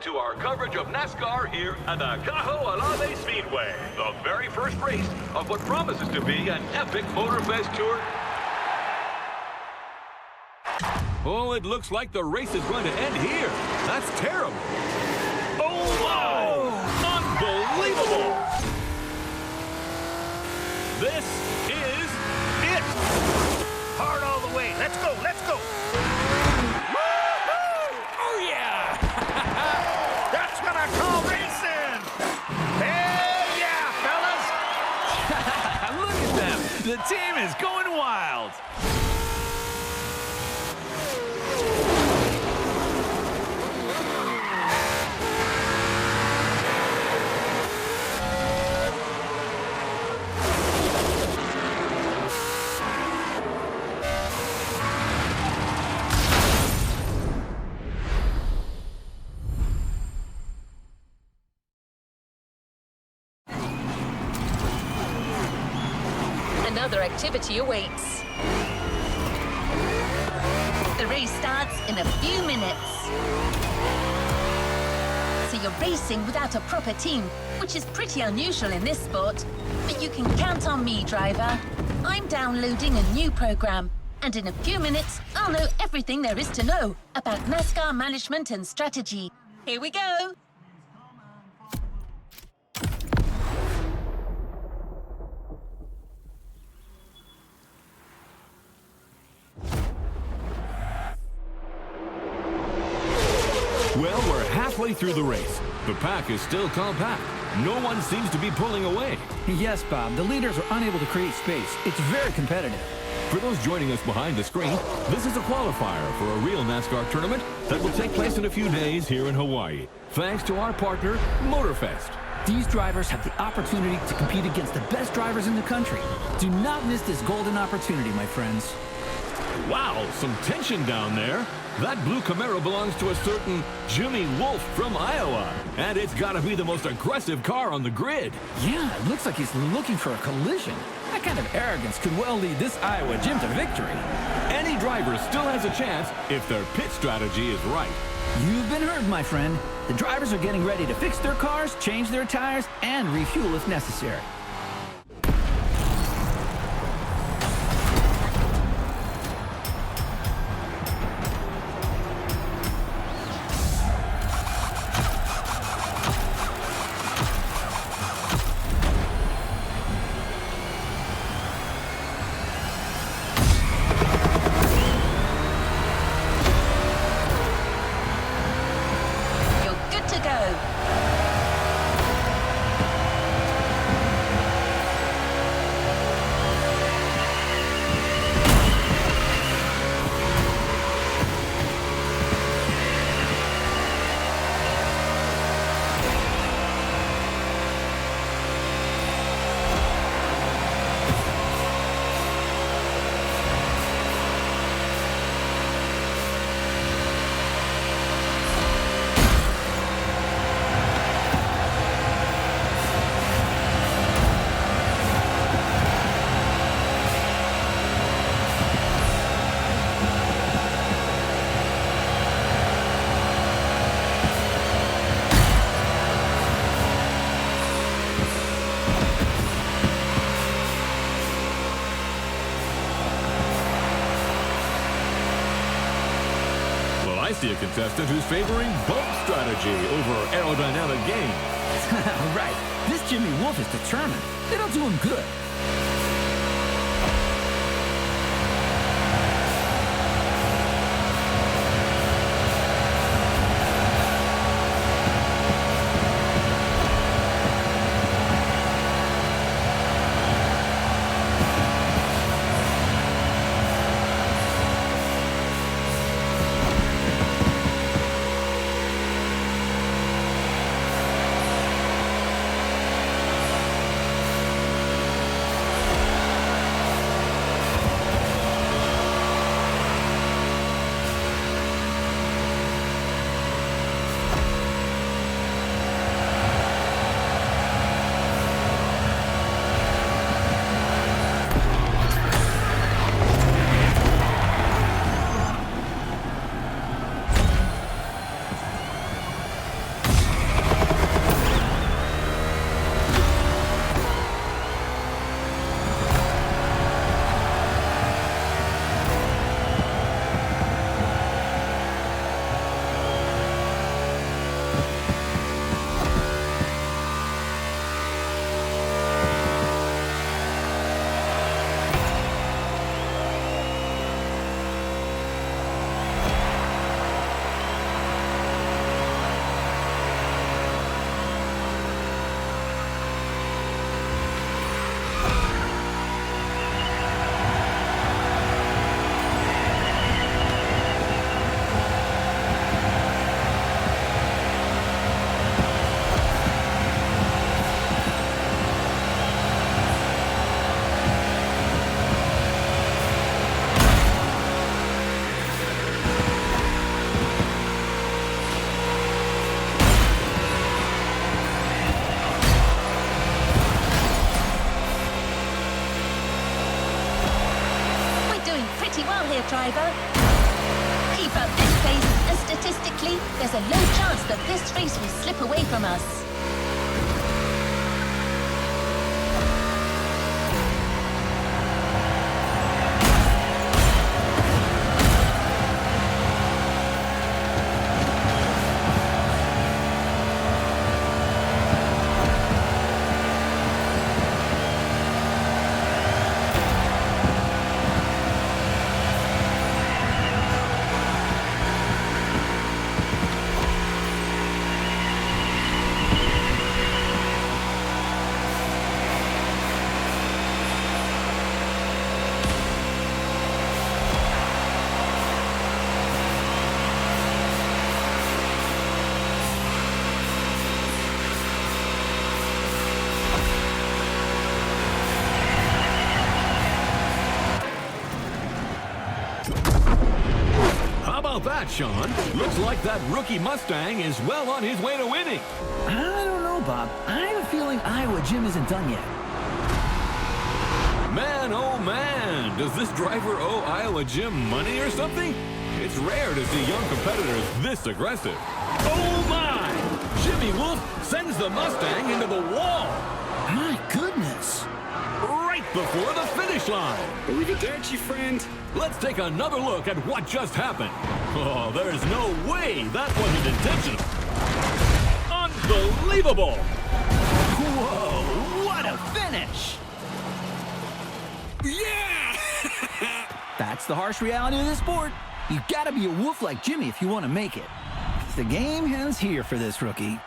to our coverage of NASCAR here at the Cajo Alave Speedway, the very first race of what promises to be an epic Motorfest tour. Oh, it looks like the race is going to end here. That's terrible. Oh, wow! Unbelievable! This is it! Hard all the way. Let's go, let's go! Oh, yeah! That's what I call racing! Hell yeah, fellas! Look at them! The team is going wild! Another activity awaits. The race starts in a few minutes. So you're racing without a proper team, which is pretty unusual in this sport. But you can count on me, driver. I'm downloading a new program, and in a few minutes, I'll know everything there is to know about NASCAR management and strategy. Here we go. Well, we're halfway through the race. The pack is still compact. No one seems to be pulling away. Yes, Bob. The leaders are unable to create space. It's very competitive. For those joining us behind the screen, this is a qualifier for a real NASCAR tournament that will take place in a few days here in Hawaii, thanks to our partner, Motorfest. These drivers have the opportunity to compete against the best drivers in the country. Do not miss this golden opportunity, my friends. Wow, some tension down there. That blue Camaro belongs to a certain Jimmy Wolf from Iowa, and it's got to be the most aggressive car on the grid. Yeah, it looks like he's looking for a collision. That kind of arrogance could well lead this Iowa Jim to victory. Any driver still has a chance if their pit strategy is right. You've been heard, my friend. The drivers are getting ready to fix their cars, change their tires, and refuel if necessary. I see a contestant who's favoring bump strategy over aerodynamic gain. Right. This Jimmy Wolf is determined. It'll do him good. clear, driver. Keep up this pace, and statistically, there's a low chance that this race will slip away from us. That, Sean. Looks like that rookie Mustang is well on his way to winning. I don't know, Bob. I have a feeling Iowa Jim isn't done yet. Man, oh man, does this driver owe Iowa Jim money or something? It's rare to see young competitors this aggressive. Oh my! Jimmy Wolf sends the Mustang into the wall. My goodness. Right before the finish line. Arrivederci, friend. Let's take another look at what just happened. Oh, there's no way that wasn't intentional. Unbelievable! Whoa, what a finish! Yeah! That's the harsh reality of the sport. You gotta be a wolf like Jimmy if you want to make it. The game ends here for this rookie.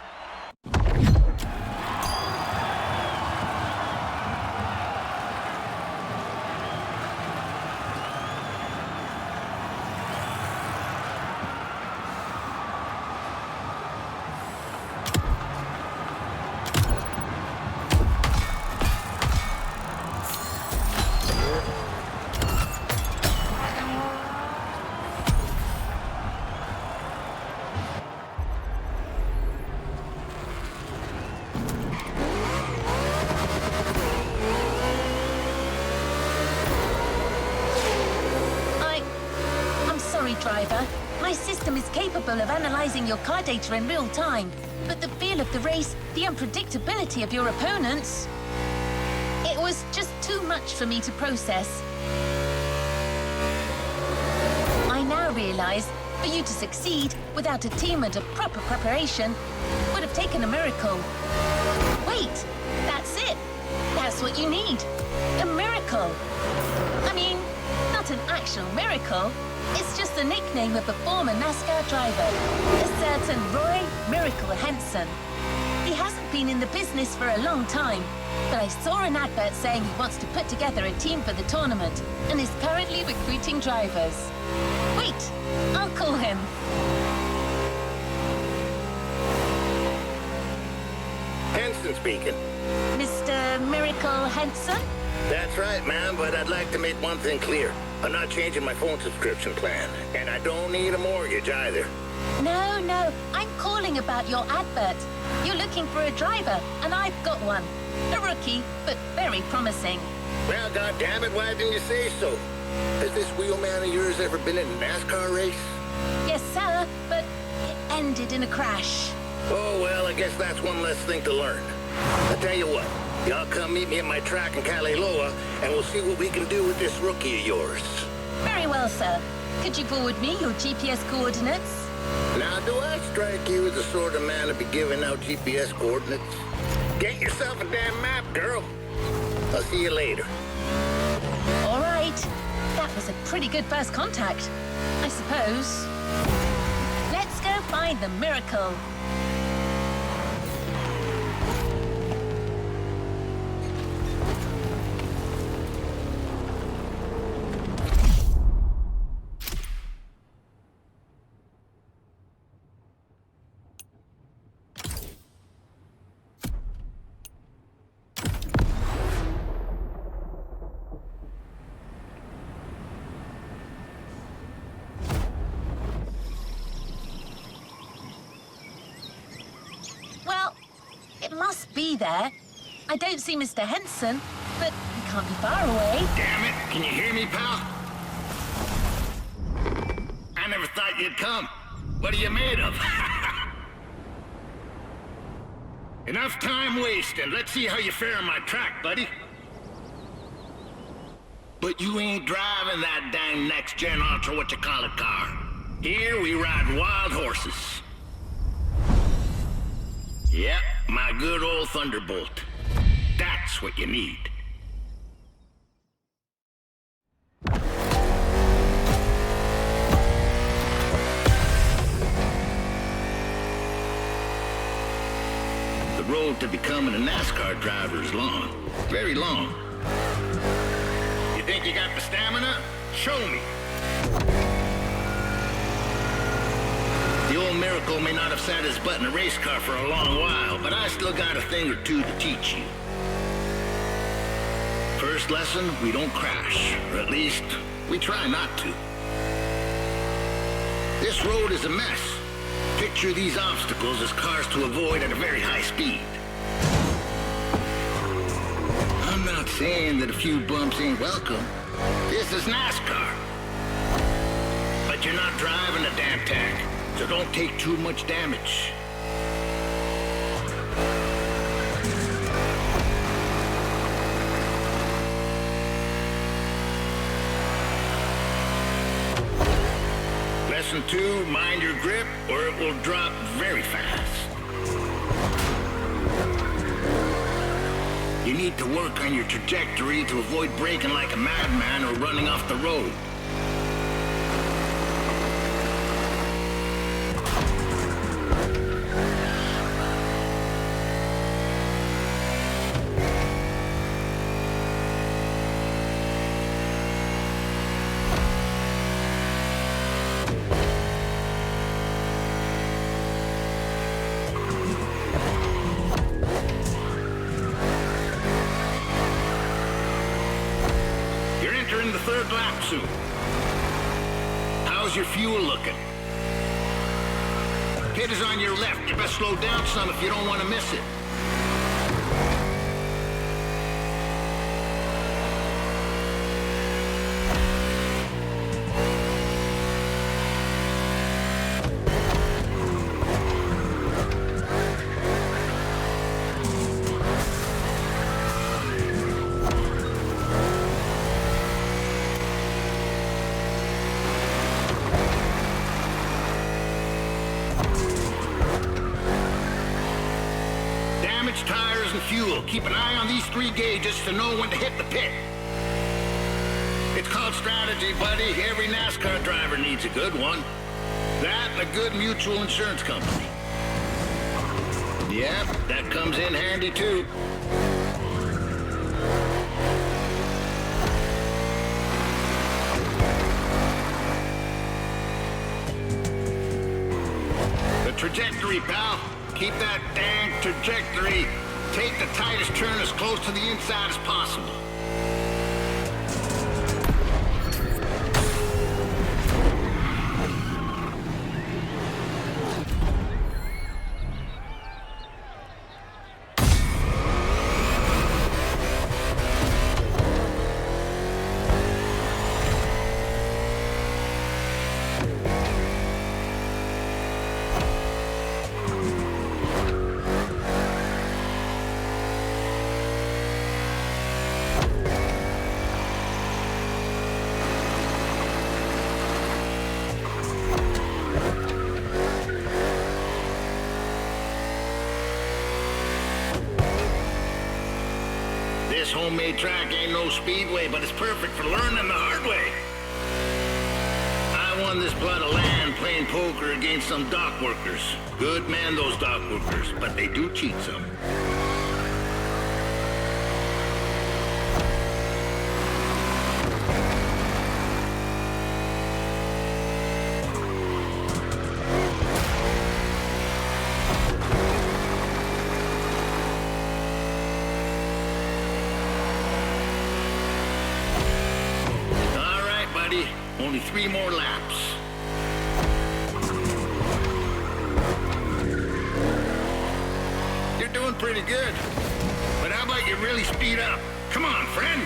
Driver. My system is capable of analyzing your car data in real time, but the feel of the race, the unpredictability of your opponents, it was just too much for me to process. I now realize for you to succeed without a team and a proper preparation would have taken a miracle. Wait, that's it. That's what you need. A miracle. I mean, not an actual miracle. It's just the nickname of a former Nascar driver, a certain Roy Miracle Henson. He hasn't been in the business for a long time, but I saw an advert saying he wants to put together a team for the tournament and is currently recruiting drivers. Wait, I'll call him. Henson speaking. Mr. Miracle Henson? That's right, ma'am, but I'd like to make one thing clear. I'm not changing my phone subscription plan, and I don't need a mortgage either. No, I'm calling about your advert. You're looking for a driver, and I've got one. A rookie, but very promising. Well, goddammit, why didn't you say so? Has this wheelman of yours ever been in a NASCAR race? Yes, sir, but it ended in a crash. Oh, well, I guess that's one less thing to learn. I'll tell you what. Y'all come meet me at my track in Kaliloa, and we'll see what we can do with this rookie of yours. Very well, sir. Could you forward me your GPS coordinates? Now, do I strike you as the sort of man to be giving out GPS coordinates? Get yourself a damn map, girl. I'll see you later. All right. That was a pretty good first contact, I suppose. Let's go find the miracle. Must be there. I don't see Mr. Henson, but he can't be far away. Damn it! Can you hear me, pal? never thought you'd come. What are you made of? Enough time wasting. Let's see how you fare on my track, buddy. But you ain't driving that dang next-gen ultra what-you-call-it car. Here we ride wild horses. Yep, my good old Thunderbolt. That's what you need. The road to becoming a NASCAR driver is long. Very long. You think you got the stamina? Show me. The old Miracle may not have sat his butt in a race car for a long while, but I still got a thing or two to teach you. First lesson, we don't crash. Or at least, we try not to. This road is a mess. Picture these obstacles as cars to avoid at a very high speed. I'm not saying that a few bumps ain't welcome. This is NASCAR. But you're not driving a damn tank, so don't take too much damage. Lesson 2, mind your grip, or it will drop very fast. You need to work on your trajectory to avoid braking like a madman or running off the road. The third lap soon. How's your fuel looking? Pit is on your left. You best slow down some if you don't want to miss it. Tires and fuel. Keep an eye on these 3 gauges to know when to hit the pit. It's called strategy, buddy. Every NASCAR driver needs a good one. That and a good mutual insurance company. Yep, that comes in handy too. The trajectory, pal. Keep that dang trajectory. Take the tightest turn as close to the inside as possible. This homemade track ain't no speedway, but it's perfect for learning the hard way. I won this plot of land playing poker against some dock workers. Good men, those dock workers, but they do cheat some. Only 3 more laps. You're doing pretty good. But how about you really speed up? Come on, friend.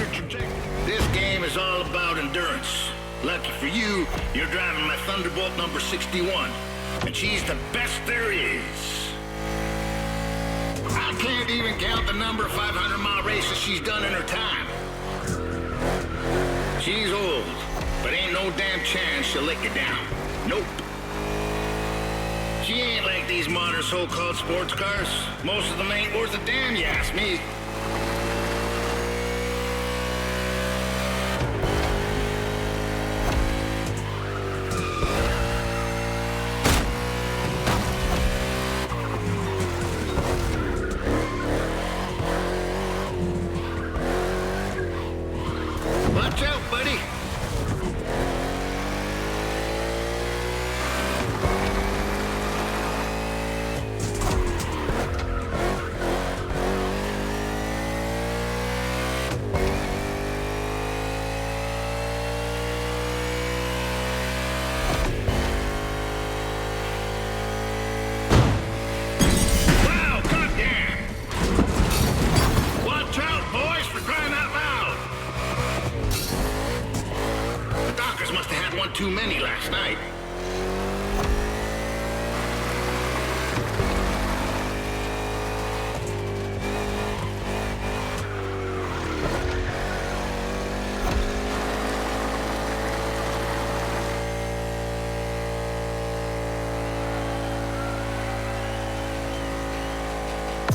your trajectory. This game is all about endurance. Lucky for you, you're driving my Thunderbolt number 61, and she's the best there is. I can't even count the number of 500-mile races she's done in her time. She's old, but ain't no damn chance she'll let you down. Nope. She ain't like these modern so-called sports cars. Most of them ain't worth a damn, you ask me. Watch out, buddy. Wow, goddamn! Watch out, boys, for crying out loud! The Dockers must have had one too many last night.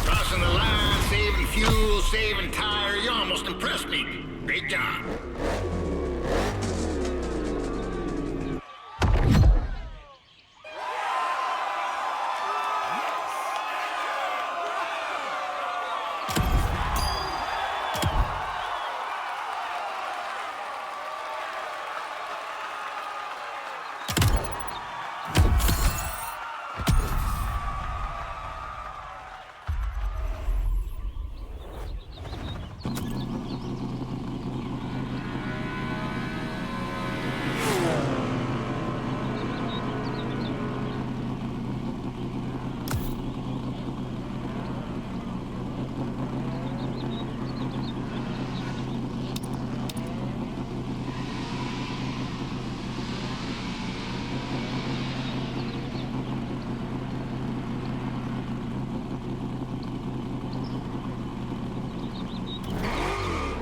Crossing the line, saving fuel, saving tire. You almost impressed me. Great job.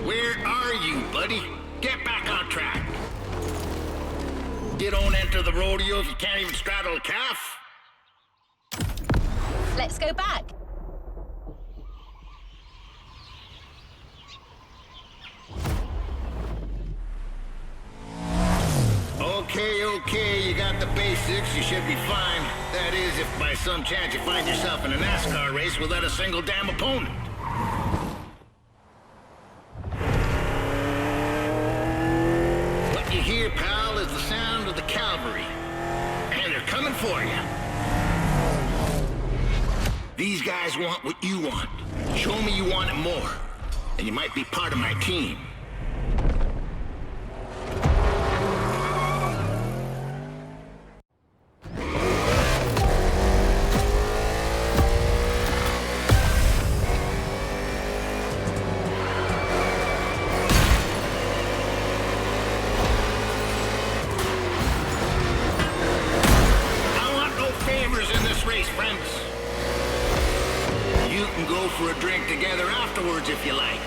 Where are you, buddy? Get back on track. You don't enter the rodeo if you can't even straddle a calf. Let's go back. Okay, you got the basics, you should be fine. That is, if by some chance you find yourself in a Nascar race without a single damn opponent. What you hear, pal, is the sound of the cavalry. And they're coming for you. These guys want what you want. Show me you want it more, and you might be part of my team. Go for a drink together afterwards if you like.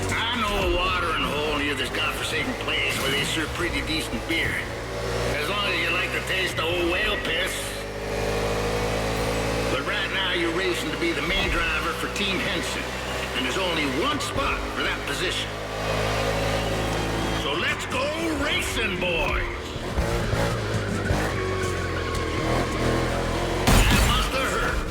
I know a watering hole near this godforsaken place where they serve pretty decent beer. As long as you like the taste of old whale piss. But right now you're racing to be the main driver for Team Henson. And there's only one spot for that position. So let's go racing, boys! That must have hurt.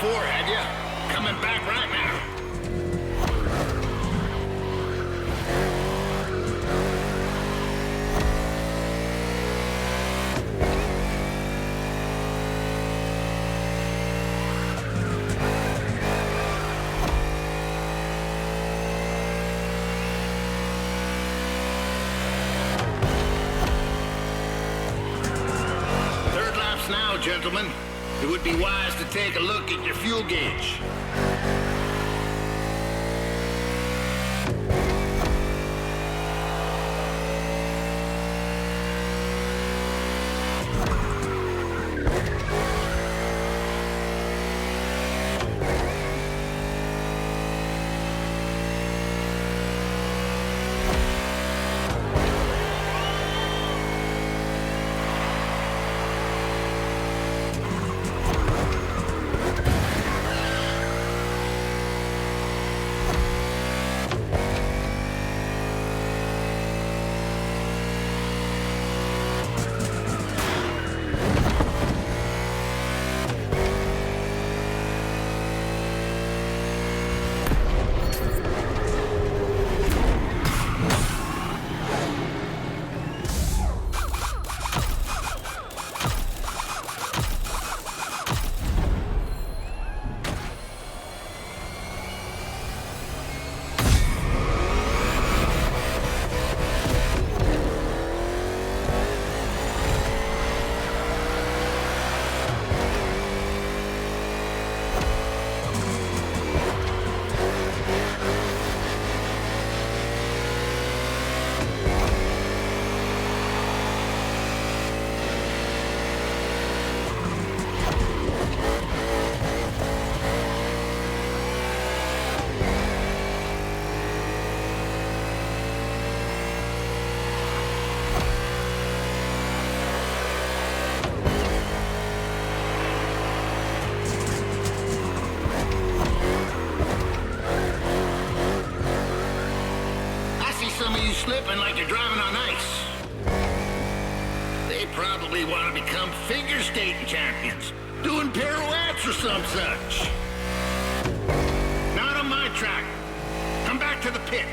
before, had you? Coming back right now. Now, gentlemen, it would be wise to take a look at your fuel gauge. Slipping like you're driving on ice. They probably want to become figure skating champions, doing pirouettes or some such. Not on my track. Come back to the pit.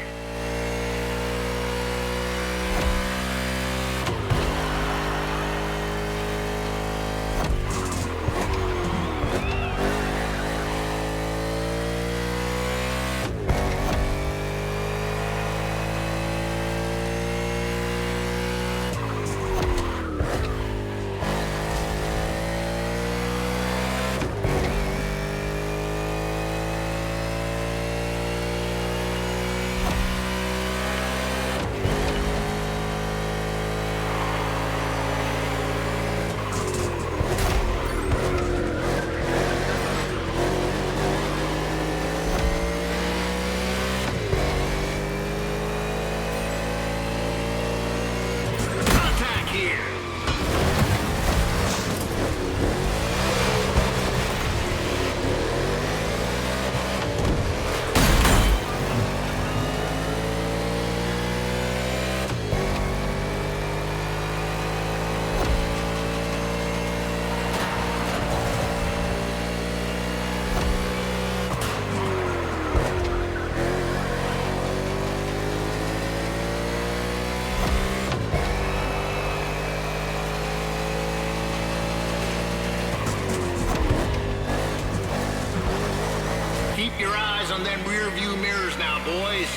On them rear view mirrors now, boys.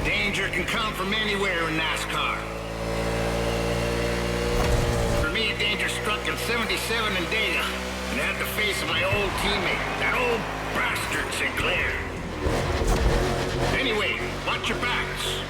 Danger can come from anywhere in NASCAR. For me, danger struck in 77 in Data, and at the face of my old teammate, that old bastard Sinclair. Anyway, watch your backs.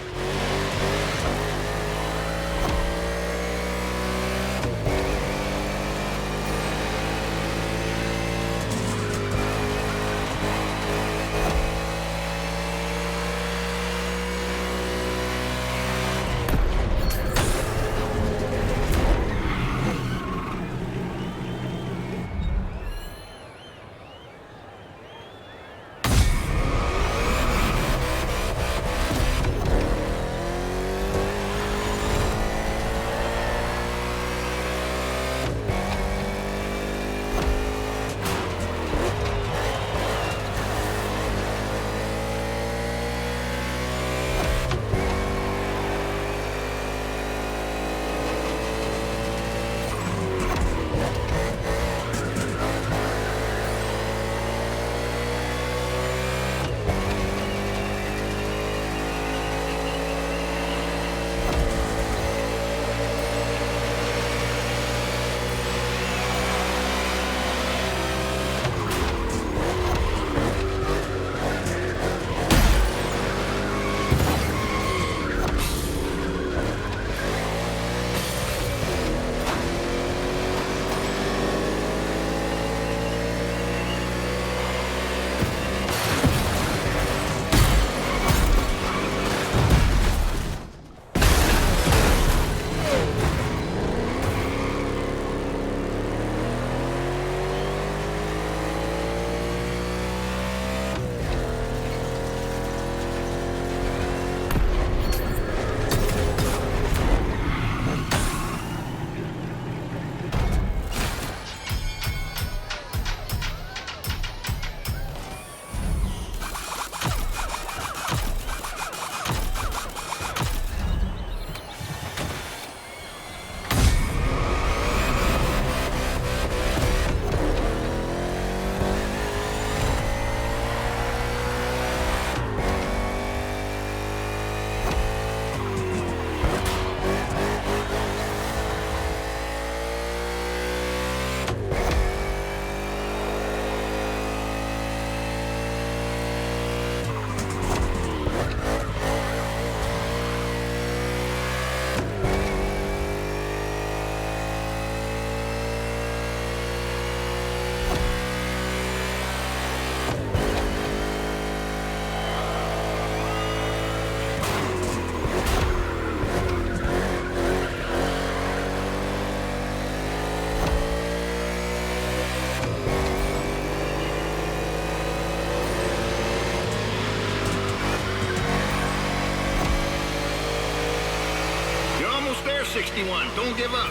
61. Don't give up.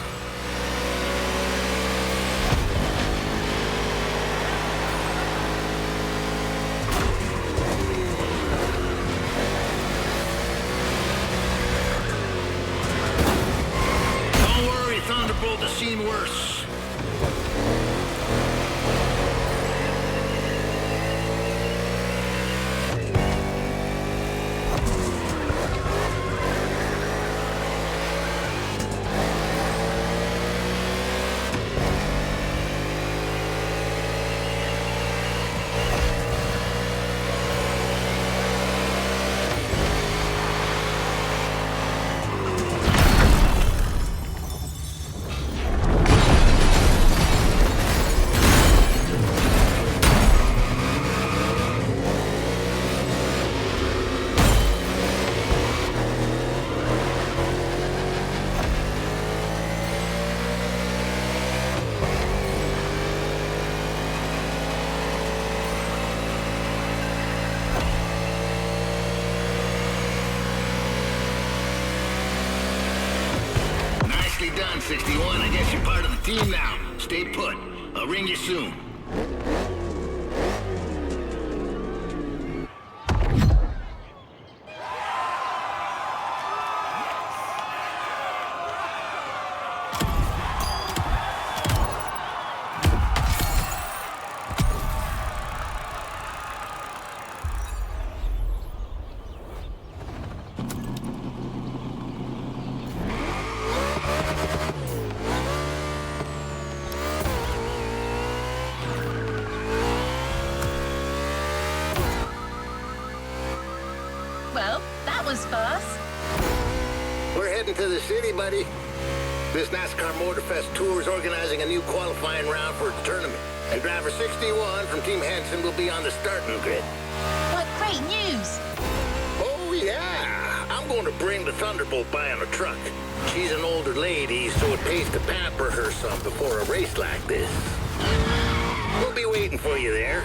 Don't worry, Thunderbolt has seen worse. Nicely done, 61. I guess you're part of the team now. Stay put. I'll ring you soon. Well, that was fast. We're heading to the city, buddy. This NASCAR Motorfest Tour is organizing a new qualifying round for its tournament. And driver 61 from Team Henson will be on the starting grid. What great news! Oh, yeah. I'm going to bring the Thunderbolt by on a truck. She's an older lady, so it pays to pamper her some before a race like this. We'll be waiting for you there.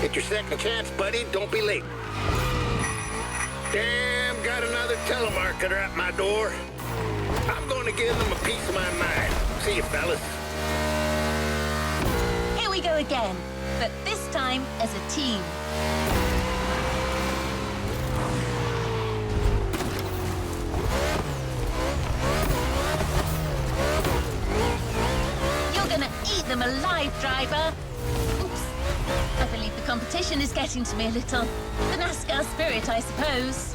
Get your second chance, buddy. Don't be late. Damn, got another telemarketer at my door. I'm going to give them a piece of my mind. See you, fellas. Here we go again, but this time as a team. You're gonna eat them alive, driver. Oops. I believe the competition is getting to me a little. The NASCAR spirit, I suppose.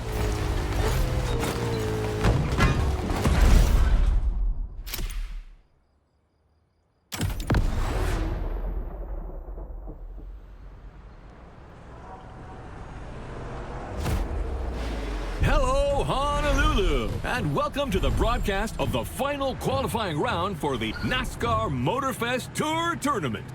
Hello, Honolulu, and welcome to the broadcast of the final qualifying round for the NASCAR Motorfest Tour Tournament.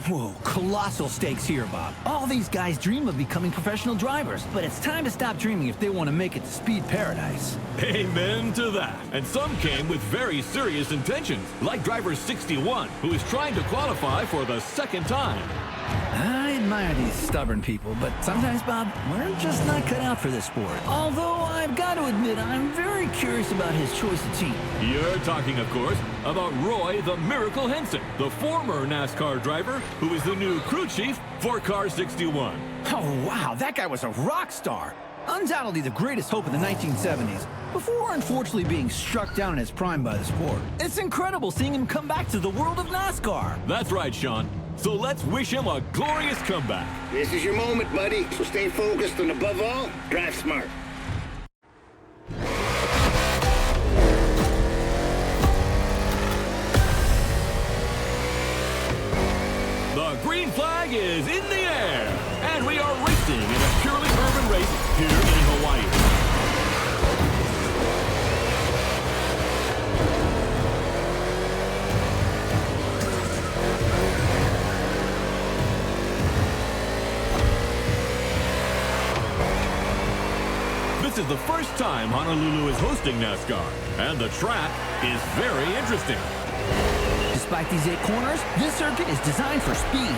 Whoa, colossal stakes here, Bob. All these guys dream of becoming professional drivers, but it's time to stop dreaming if they want to make it to Speed Paradise. Amen to that. And some came with very serious intentions, like driver 61, who is trying to qualify for the second time. I admire these stubborn people, but sometimes, Bob, we're just not cut out for this sport. Although I've got to admit, I'm very curious about his choice of team. You're talking, of course, about Roy the Miracle Henson, the former NASCAR driver who is the new crew chief for Car 61. Oh, wow, that guy was a rock star. Undoubtedly the greatest hope of the 1970s, before unfortunately being struck down in his prime by the sport. It's incredible seeing him come back to the world of NASCAR. That's right, Sean. So let's wish him a glorious comeback. This is your moment, buddy. So stay focused and above all, drive smart. The green flag is in the air, and we are racing in a purely urban race here in Hawaii. This is the first time Honolulu is hosting NASCAR, and the track is very interesting. Despite these 8 corners, this circuit is designed for speed.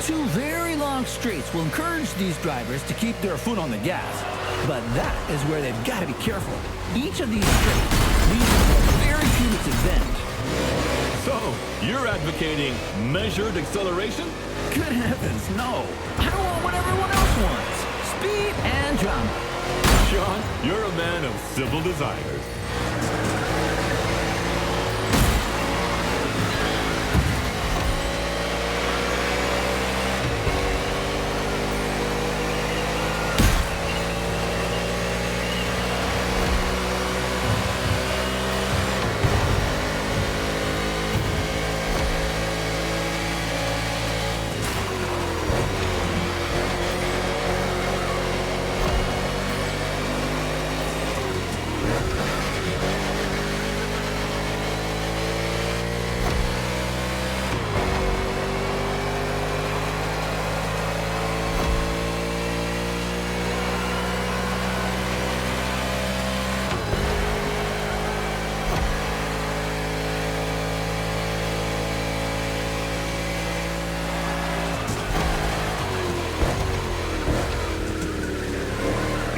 2 very long straights will encourage these drivers to keep their foot on the gas. But that is where they've got to be careful. Each of these straights leads to cumulative bend. So, you're advocating measured acceleration? Good heavens, no. I don't want what everyone else wants. Speed and drama. Sean, you're a man of civil desires.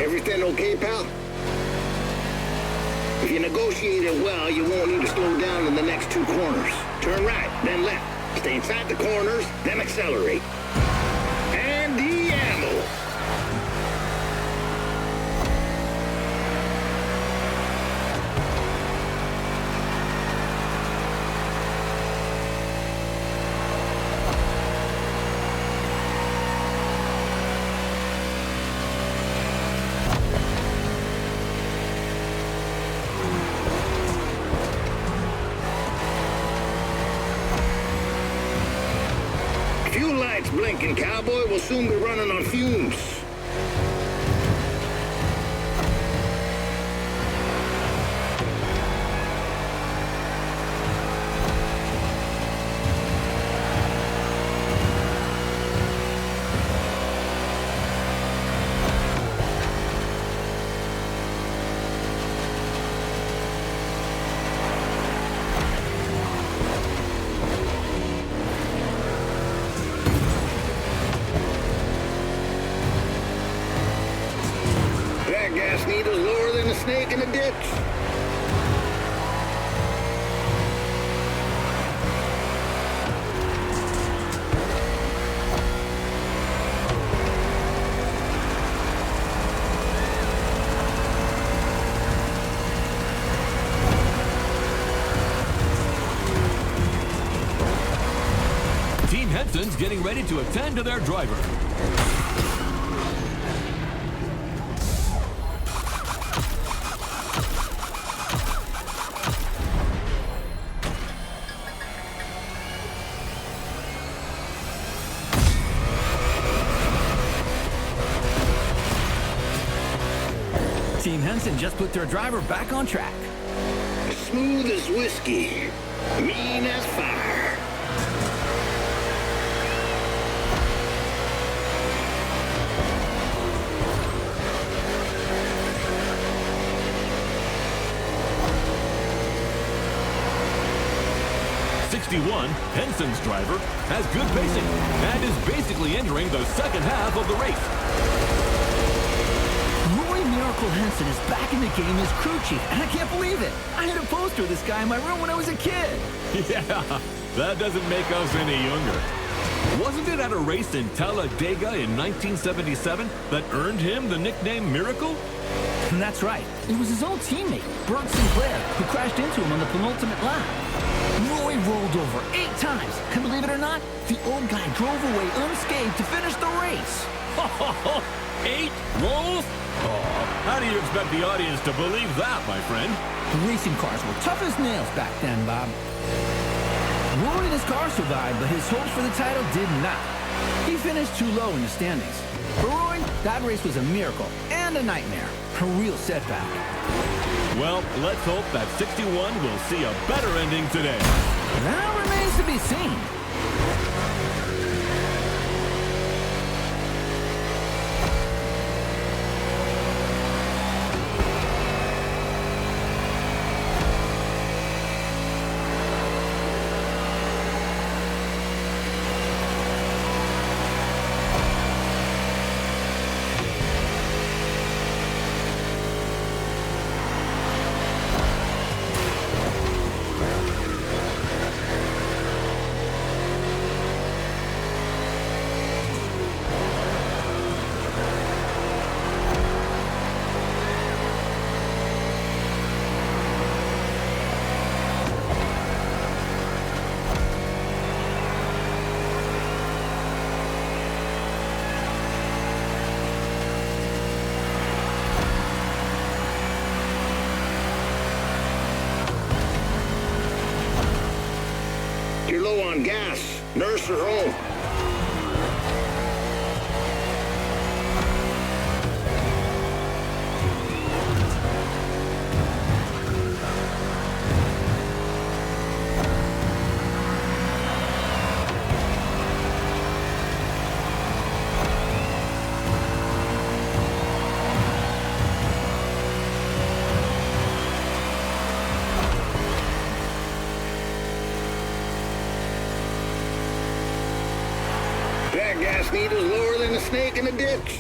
Everything okay, pal? If you negotiate it well, you won't need to slow down in the next 2 corners. Turn right, then left. Stay inside the corners, then accelerate. And the ammo. Fuel lights blinking, cowboy. We'll soon be running on fumes. That gas needle's lower than a snake in a ditch. Team Henson's getting ready to attend to their driver. Team Henson just put their driver back on track. Smooth as whiskey. Mean as fire. Henson's driver has good pacing and is basically entering the second half of the race. Roy Miracle Henson is back in the game as crew chief, and I can't believe it. I had a poster of this guy in my room when I was a kid. Yeah, that doesn't make us any younger. Wasn't it at a race in Talladega in 1977 that earned him the nickname Miracle? And that's right. It was his old teammate, Burt Sinclair, who crashed into him on the penultimate lap. Roy rolled over 8 times, and believe it or not, the old guy drove away unscathed to finish the race. 8 rolls? Oh, how do you expect the audience to believe that, my friend? The racing cars were tough as nails back then, Bob. Roy and his car survived, but his hopes for the title did not. He finished too low in the standings. For Roy, that race was a miracle and a nightmare. A real setback. Well, let's hope that 61 will see a better ending today. That remains to be seen. You're low on gas. Nurse her home. That gas needle's lower than a snake in a ditch.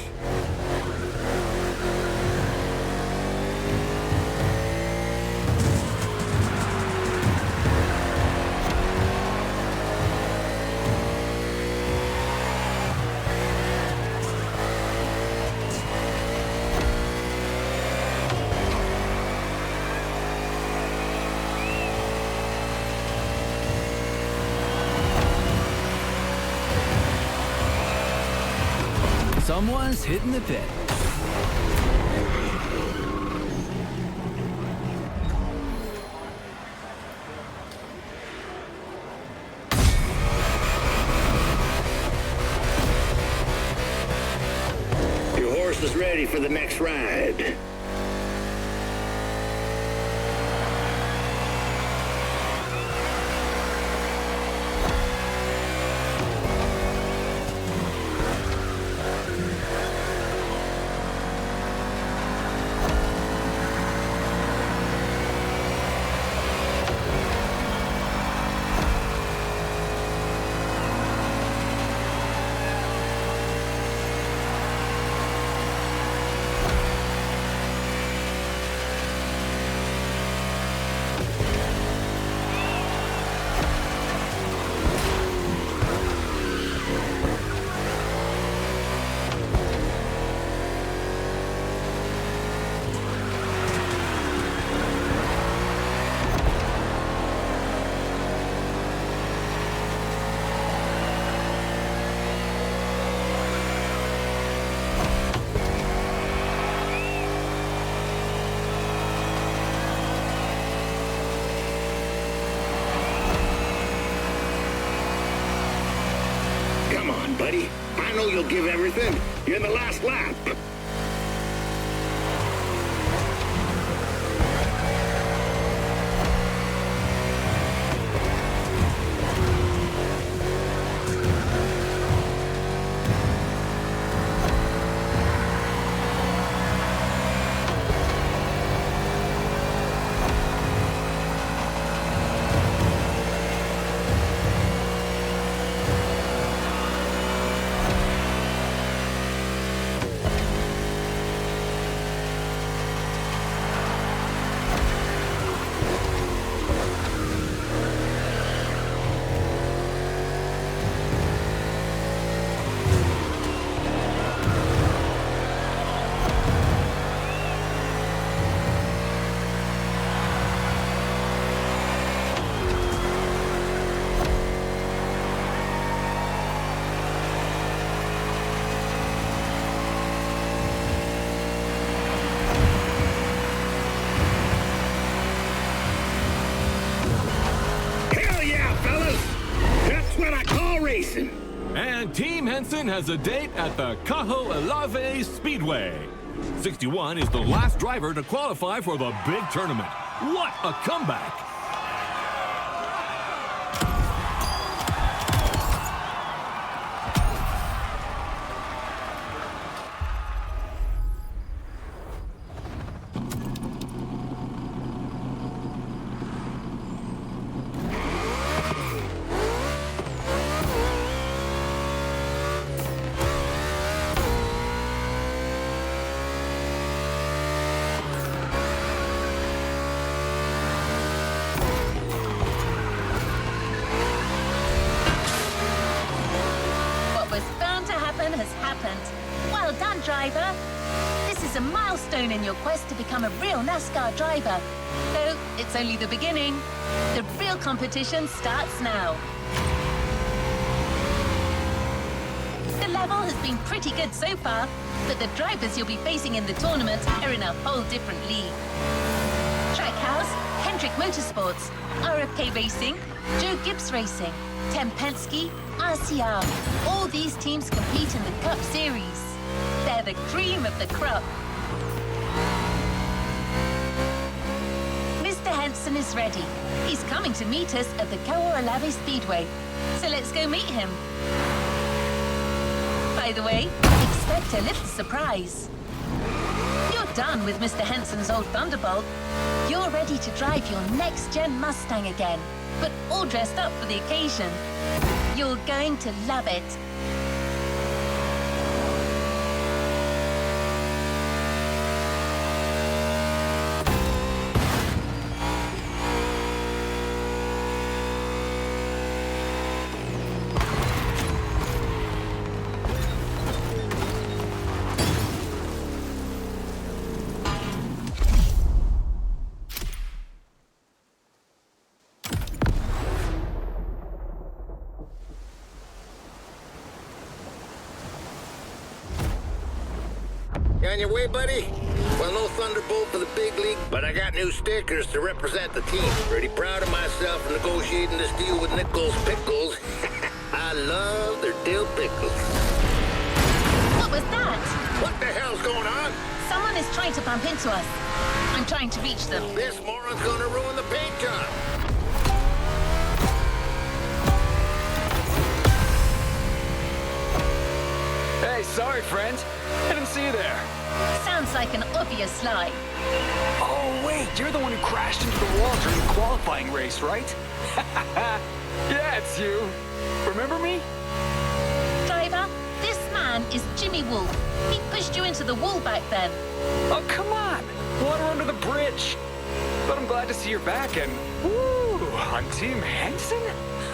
Someone's hitting the pit. Your horse is ready for the next ride. Come on, buddy. I know you'll give everything. You're in the last lap. Racing. And Team Henson has a date at the Cajo Elave Speedway. 61 is the last driver to qualify for the big tournament. What a comeback! Has happened. Well done, driver. This is a milestone in your quest to become a real NASCAR driver. Though it's only the beginning. The real competition starts now. The level has been pretty good so far, but the drivers you'll be facing in the tournament are in a whole different league. Trackhouse, Hendrick Motorsports, RFK Racing, Joe Gibbs Racing, Tem Penske, RCR. All these teams compete in the Cup Series. They're the cream of the crop. Mr. Henson is ready. He's coming to meet us at the Kawaralave Speedway. So let's go meet him. By the way, expect a little surprise. You're done with Mr. Henson's old Thunderbolt. You're ready to drive your next-gen Mustang again, but all dressed up for the occasion. You're going to love it. You on your way, buddy? Well, no Thunderbolt for the big league, but I got new stickers to represent the team. Pretty proud of myself for negotiating this deal with Nichols Pickles. I love their dill pickles. What was that? What the hell's going on? Someone is trying to bump into us. I'm trying to reach them. This moron's gonna ruin the paint job. Hey, sorry, friend. I didn't see you there. Sounds like an obvious lie. Oh, wait, you're the one who crashed into the wall during the qualifying race, right? Yeah, it's you. Remember me? Driver, this man is Jimmy Wolf. He pushed you into the wall back then. Oh, come on. Water under the bridge. But I'm glad to see you're back and... Woo! On Team Henson?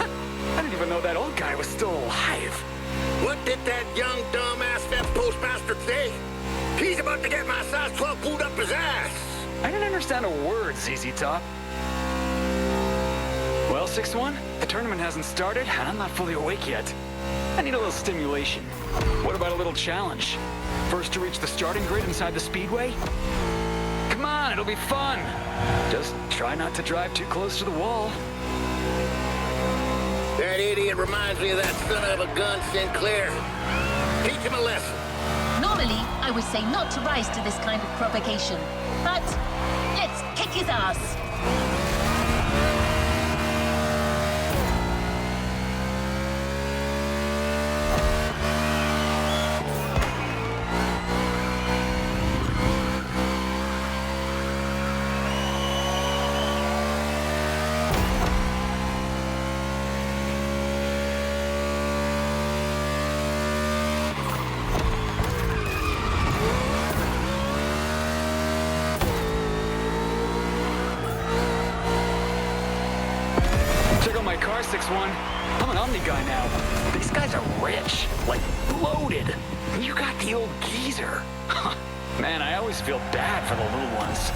I didn't even know that old guy was still alive. What did that young dumbass fed postmaster say? He's about to get my size 12 pulled up his ass. I didn't understand a word, ZZ Top. Well, 6-1, the tournament hasn't started, and I'm not fully awake yet. I need a little stimulation. What about a little challenge? First to reach the starting grid inside the speedway? Come on, it'll be fun. Just try not to drive too close to the wall. That idiot reminds me of that son of a gun Sinclair. Teach him a lesson. Normally, I would say not to rise to this kind of provocation. But let's kick his ass. Check out my car, 6-1. I'm an Omni guy now. These guys are rich, like loaded. And you got the old geezer. Man, I always feel bad for the little ones.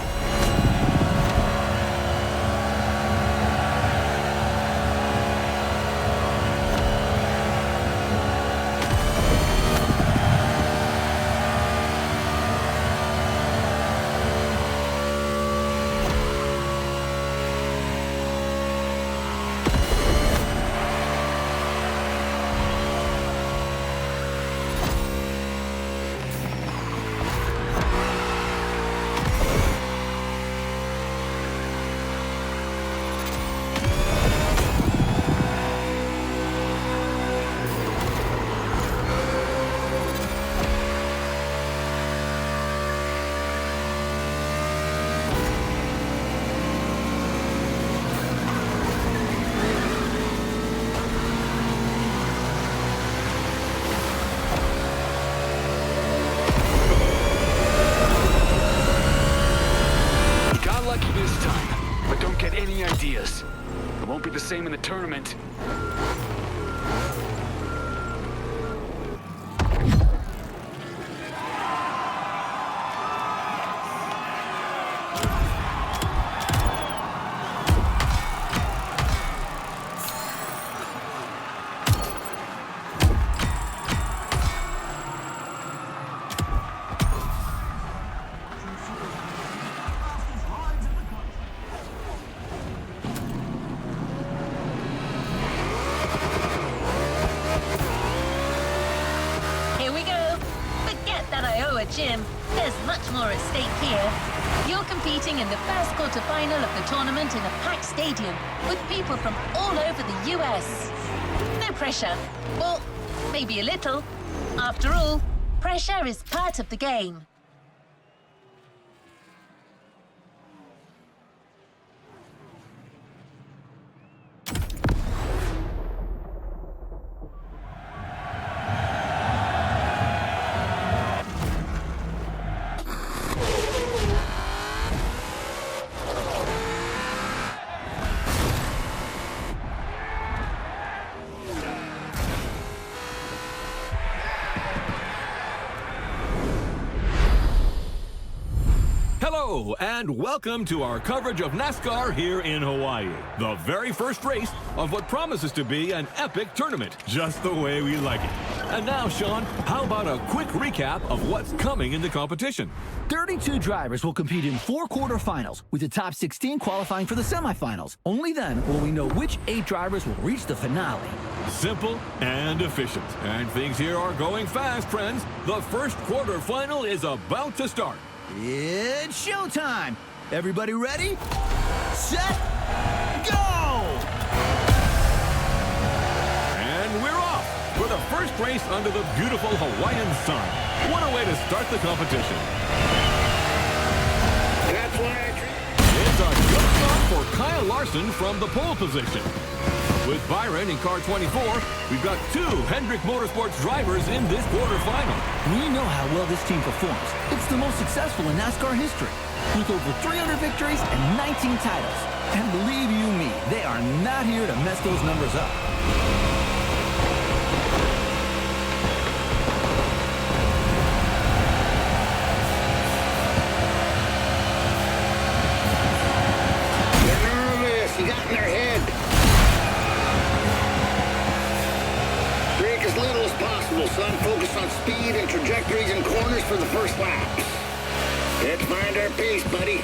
Ideas. It won't be the same in the tournament. Jim, there's much more at stake here. You're competing in the first quarterfinal of the tournament in a packed stadium with people from all over the US. No pressure. Or maybe a little. After all, pressure is part of the game. Hello, and welcome to our coverage of NASCAR here in Hawaii. The very first race of what promises to be an epic tournament, just the way we like it. And now, Sean, how about a quick recap of what's coming in the competition? 32 drivers will compete in 4 quarterfinals, with the top 16 qualifying for the semifinals. Only then will we know which 8 drivers will reach the finale. Simple and efficient. And things here are going fast, friends. The first quarterfinal is about to start. It's showtime! Everybody ready? Set, go! And we're off for the first race under the beautiful Hawaiian sun. What a way to start the competition. That's why It's a good start for Kyle Larson from the pole position. With Byron in car 24, we've got 2 Hendrick Motorsports drivers in this quarterfinal. We know how well this team performs. It's the most successful in NASCAR history, with over 300 victories and 19 titles. And believe you me, they are not here to mess those numbers up. they're nervous. You got in their head. Break as little as possible, son. Focus on speed and trajectories and corners for the first laps. Let's find our pace, buddy.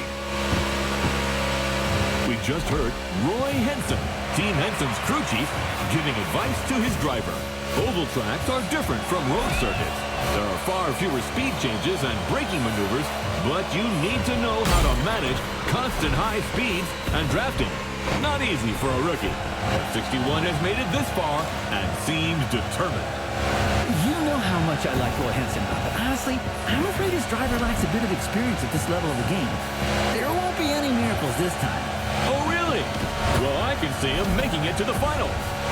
We just heard Roy Henson, Team Henson's crew chief, giving advice to his driver. Oval tracks are different from road circuits. There are far fewer speed changes and braking maneuvers, but you need to know how to manage constant high speeds and drafting. Not easy for a rookie, but 61 has made it this far and seems determined. You know how much I like Roy Henson, but honestly, I'm afraid his driver lacks a bit of experience at this level of the game. There won't be any miracles this time. Oh, really? Well, I can see him making it to the final.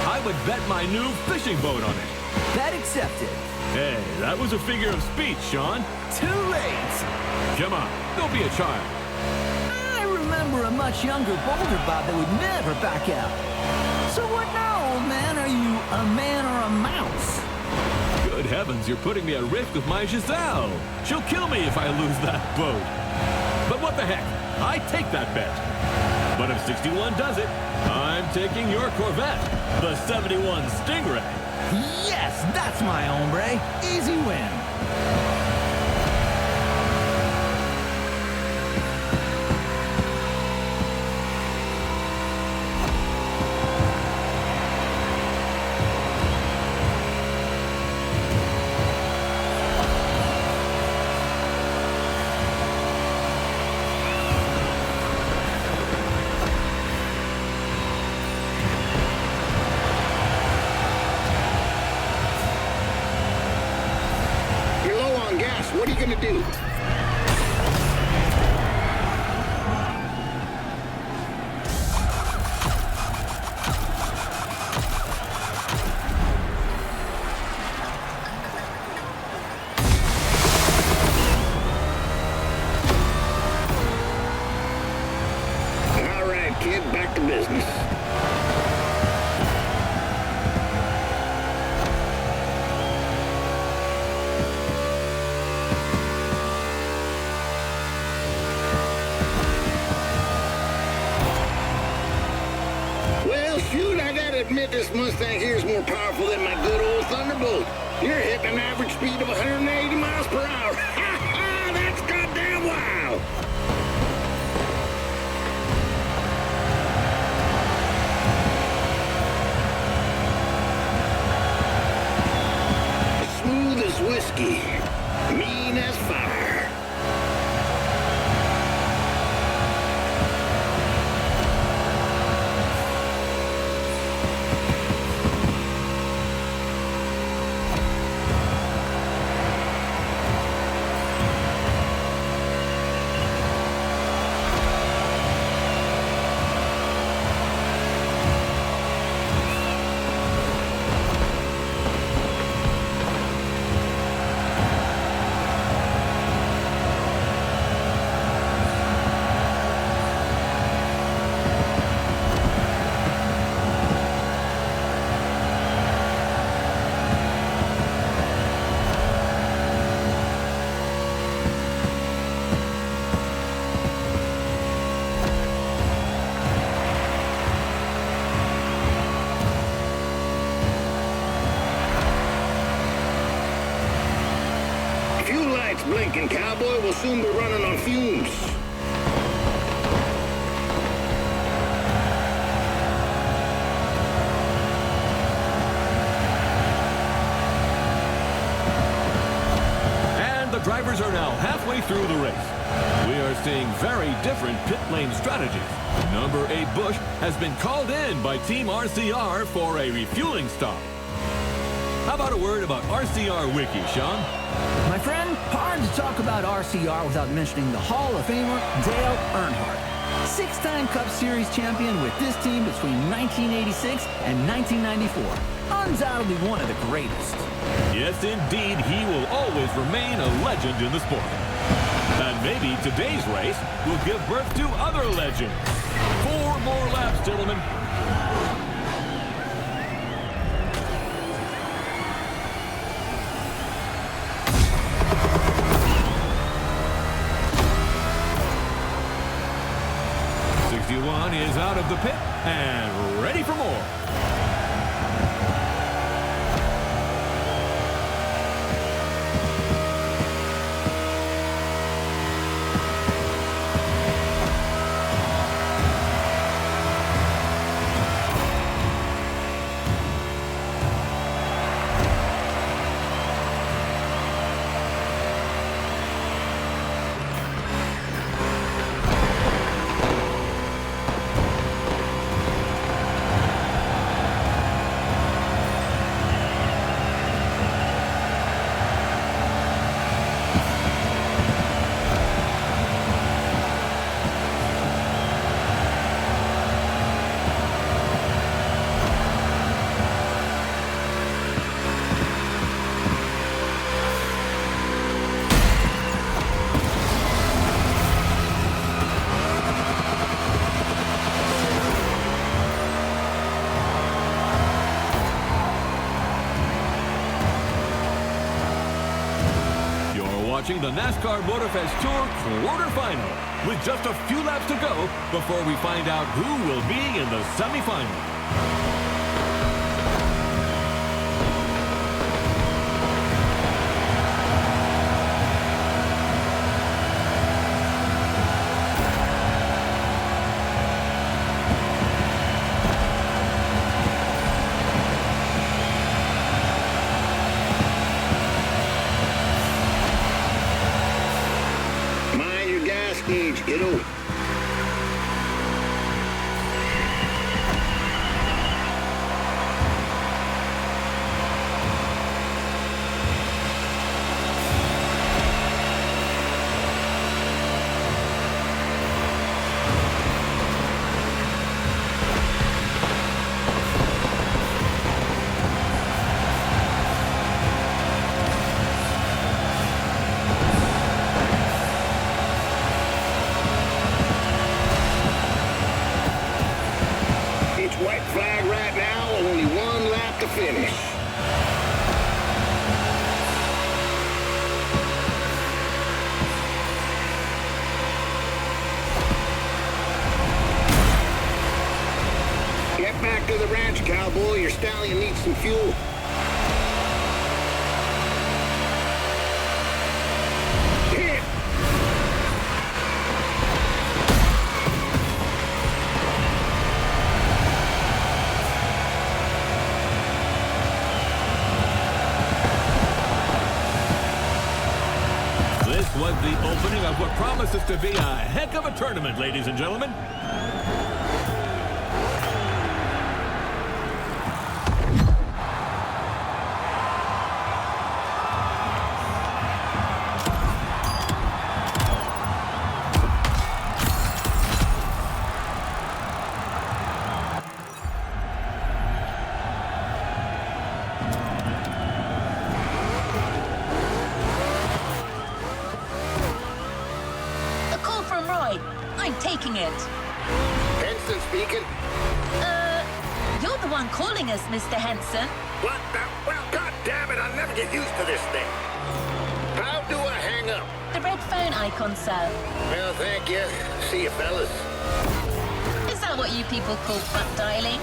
I would bet my new fishing boat on it. Bet accepted. Hey, that was a figure of speech, Sean. Too late. Come on, don't be a child. I remember a much younger, bolder Bob that would never back out. So what now, old man? Are you a man or a mouse? Good heavens, you're putting me at risk with my Giselle. She'll kill me if I lose that boat. But what the heck? I take that bet. But if 61 does it, I'm taking your Corvette, the 71 Stingray. Yes, that's my hombre. Easy win. You're low on gas. What are you gonna do? All right, kid, back to business. Well, shoot, I gotta admit this Mustang here is more powerful than my good old Thunderbolt. You're hitting an average speed of 180 miles per hour. Ha ha! That's goddamn wild! Smooth as whiskey. Mean as fire. blinking, cowboy. We'll soon be running on fumes. And the drivers are now halfway through the race. We are seeing very different pit lane strategies. Number 8 Bush has been called in by Team RCR for a refueling stop. How about a word about RCR Wiki, Sean? My friend, hard to talk about RCR without mentioning the Hall of Famer Dale Earnhardt. 6-time Cup Series champion with this team between 1986 and 1994. Undoubtedly one of the greatest. Yes, indeed, he will always remain a legend in the sport. And maybe today's race will give birth to other legends. 4 more laps, gentlemen. Is out of the pit and ready for more. Watching the NASCAR Motorfest Tour quarterfinal with just a few laps to go before we find out who will be in the semifinal. Gauge, kiddo. White flag right now, only 1 lap to finish. Get back to the ranch, cowboy. Your stallion needs some fuel. Was the opening of what promises to be a heck of a tournament, ladies and gentlemen. I'm taking it. Henson speaking. You're the one calling us, Mr. Henson. What the? Well, God damn it, I'll never get used to this thing. How do I hang up? The red phone icon, sir. Well, thank you. See you, fellas. Is that what you people call butt dialing?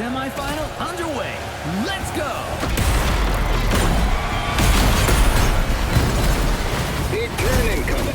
semifinal underway. Let's go! Big turn incoming.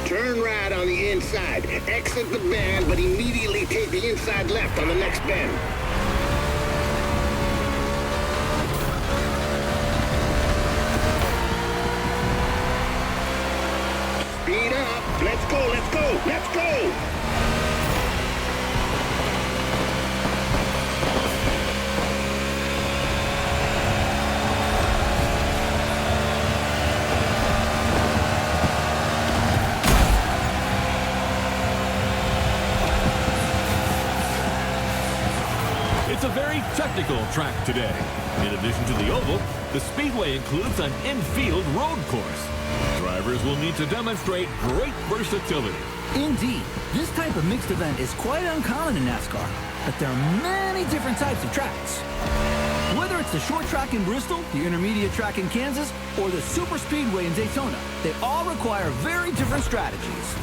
Turn right on the inside. Exit the bend, but immediately take the inside left on the next bend. Speed up. Let's go, let's go, let's go! It's a very technical track today. In addition to the oval, the speedway includes an infield road course. Drivers will need to demonstrate great versatility. Indeed, this type of mixed event is quite uncommon in NASCAR, but there are many different types of tracks. Whether it's the short track in Bristol, the intermediate track in Kansas, or the super speedway in Daytona, they all require very different strategies.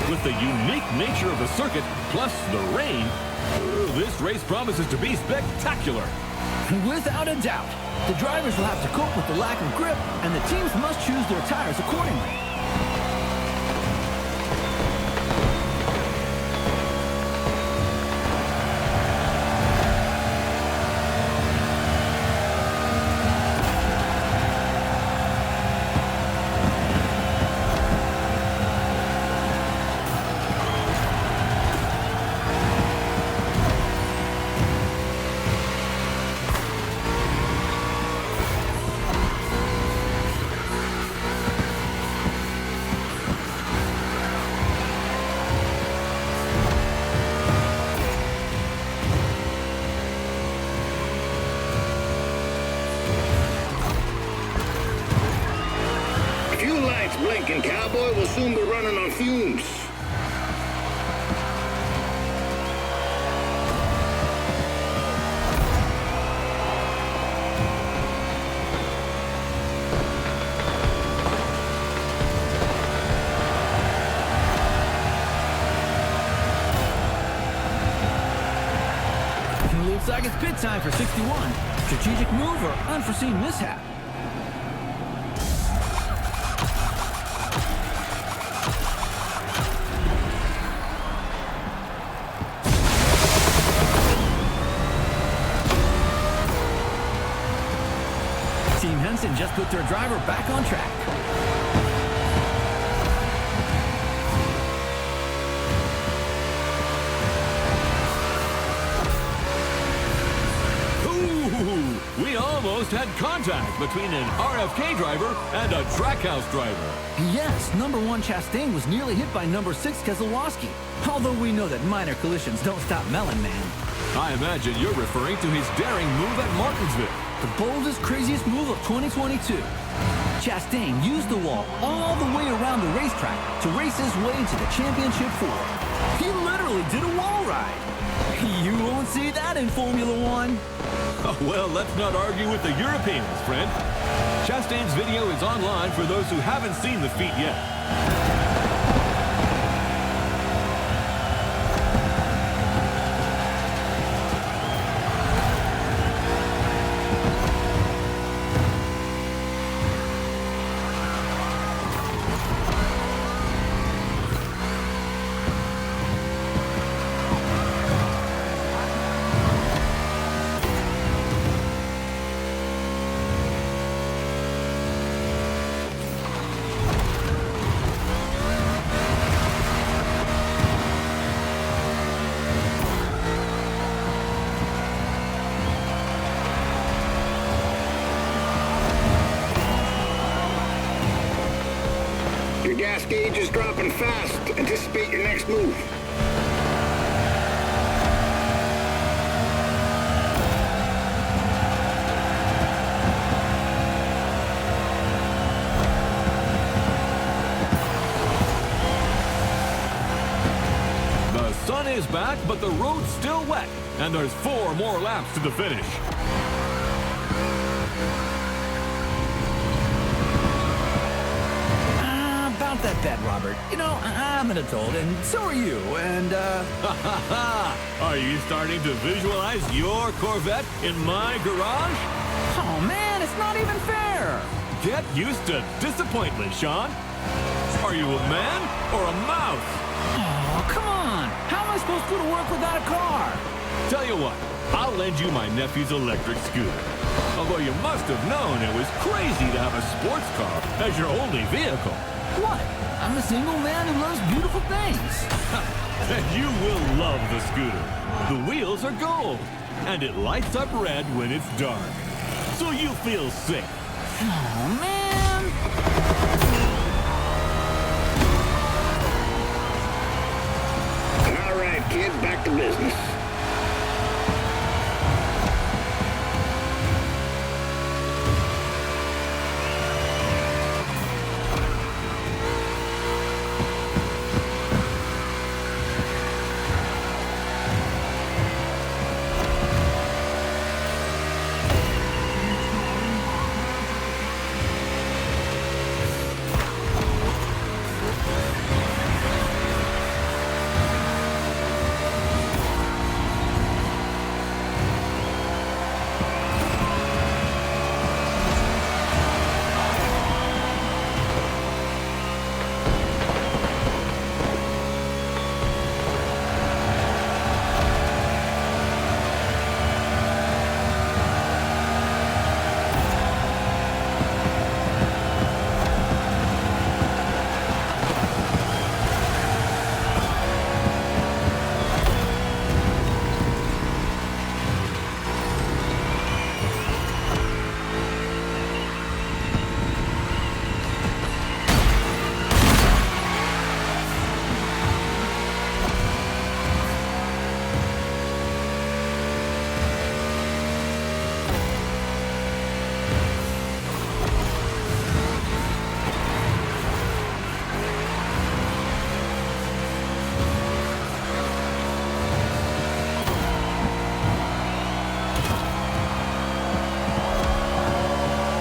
With the unique nature of the circuit, plus the rain, this race promises to be spectacular. Without a doubt, the drivers will have to cope with the lack of grip, and the teams must choose their tires accordingly. Blinking cowboy will soon be running on fumes. Looks like it's pit time for 61. Strategic move or unforeseen mishap? Team Henson just put their driver back on track. Ooh, we almost had contact between an RFK driver and a Trackhouse driver. Yes, number 1 Chastain was nearly hit by number 6 Keselowski. Although we know that minor collisions don't stop Melon Man. I imagine you're referring to his daring move at Martinsville. The boldest, craziest move of 2022. Chastain used the wall all the way around the racetrack to race his way to the championship 4. He literally did a wall ride. You won't see that in Formula One. Well, let's not argue with the Europeans, friend. Chastain's video is online for those who haven't seen the feat yet. Your gas gauge is dropping fast. Anticipate your next move. sun is back, but the road's still wet, and there's 4 more laps to the finish. About that bet, Robert. You know, I'm an adult, and so are you, and, Are you starting to visualize your Corvette in my garage? Oh, man, it's not even fair! Get used to disappointment, Sean. Are you a man or a mouse? Oh, come on! How am I supposed to go to work without a car? Tell you what, I'll lend you my nephew's electric scooter. Although you must have known it was crazy to have a sports car as your only vehicle. What? I'm a single man who loves beautiful things. And you will love the scooter. The wheels are gold, and it lights up red when it's dark. So you feel safe. Oh, man! All right, kid, back to business.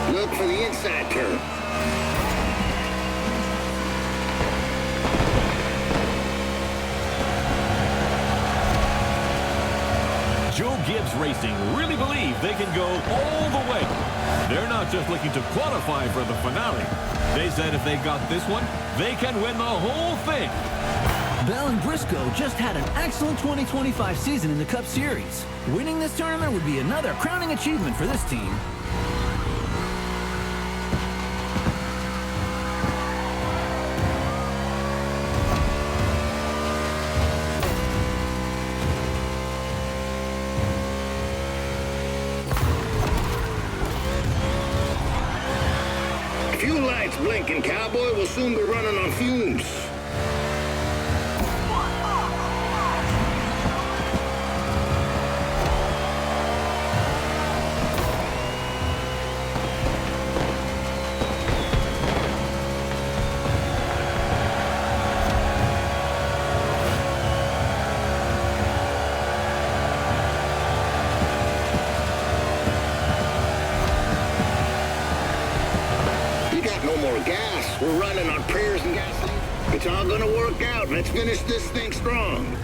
Look for the inside turn. Joe Gibbs Racing really believe they can go all the way. They're not just looking to qualify for the finale. They said if they got this one, they can win the whole thing. Bell and Briscoe just had an excellent 2025 season in the Cup Series. Winning this tournament would be another crowning achievement for this team. Fuel lights blinking, cowboy. We'll soon be running on fumes. No more gas. We're running on prayers and gasoline. It's all gonna work out. Let's finish this thing strong.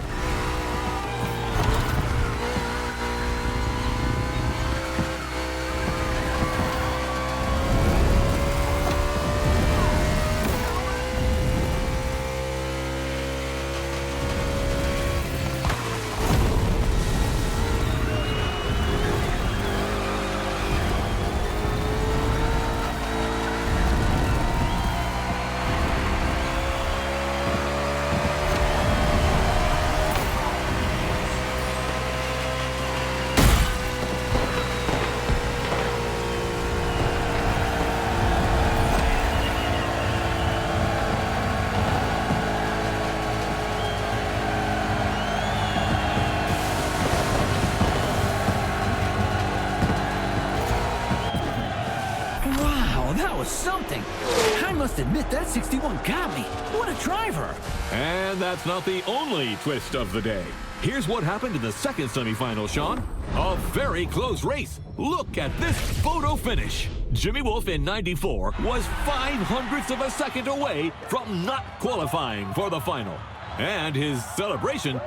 must admit that 61 got me. What a driver! And that's not the only twist of the day. Here's what happened in the second semifinal, Sean. A very close race. Look at this photo finish. Jimmy Wolf in 94 was 0.05 of a second away from not qualifying for the final. And his celebration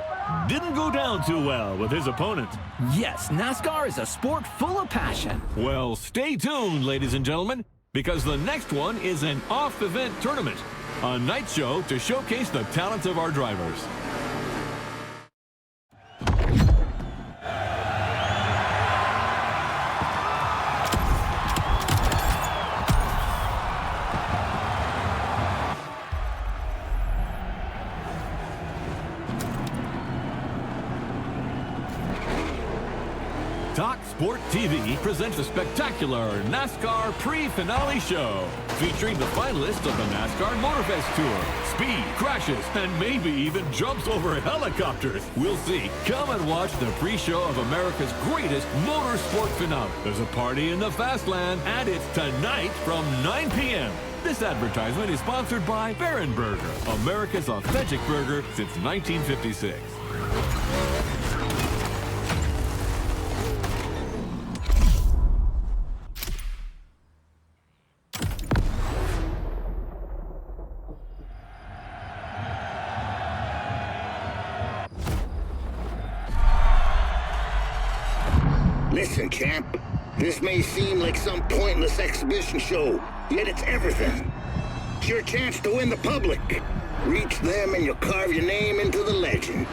didn't go down too well with his opponent. Yes, NASCAR is a sport full of passion. Well, stay tuned, ladies and gentlemen, because the next one is an off-event tournament, a night show to showcase the talents of our drivers. Talk Sport TV presents a spectacular NASCAR pre-finale show featuring the finalists of the NASCAR Motorfest Tour. Speed, crashes, and maybe even jumps over helicopters. We'll see. Come and watch the pre-show of America's greatest motorsport finale. There's a party in the Fastland, and it's tonight from 9 p.m. This advertisement is sponsored by Baron Burger, America's authentic burger since 1956. Listen, champ. This may seem like some pointless exhibition show, yet it's everything. It's your chance to win the public. Reach them and you'll carve your name into the legend.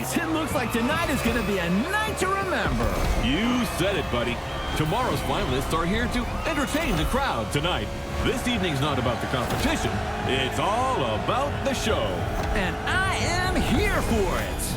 It looks like tonight is going to be a night to remember. You said it, buddy. Tomorrow's finalists are here to entertain the crowd tonight. This evening's not about the competition. It's all about the show. And I am here for it.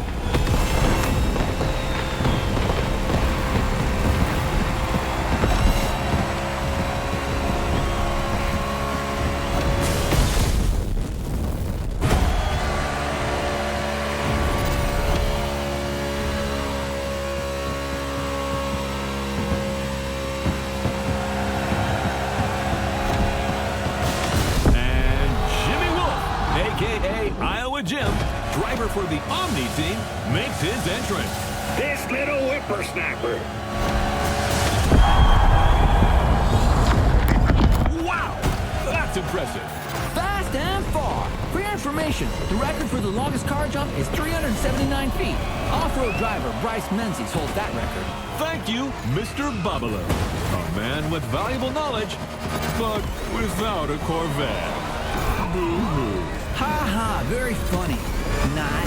Iowa Jim, driver for the Omni team, makes his entrance. This little whippersnapper. Wow, that's impressive. Fast and far. For your information, the record for the longest car jump is 379 feet. Off-road driver Bryce Menzies holds that record. Thank you, Mr. Babalu. A man with valuable knowledge, but without a Corvette. Boo-hoo. Ha ha, very funny. Not.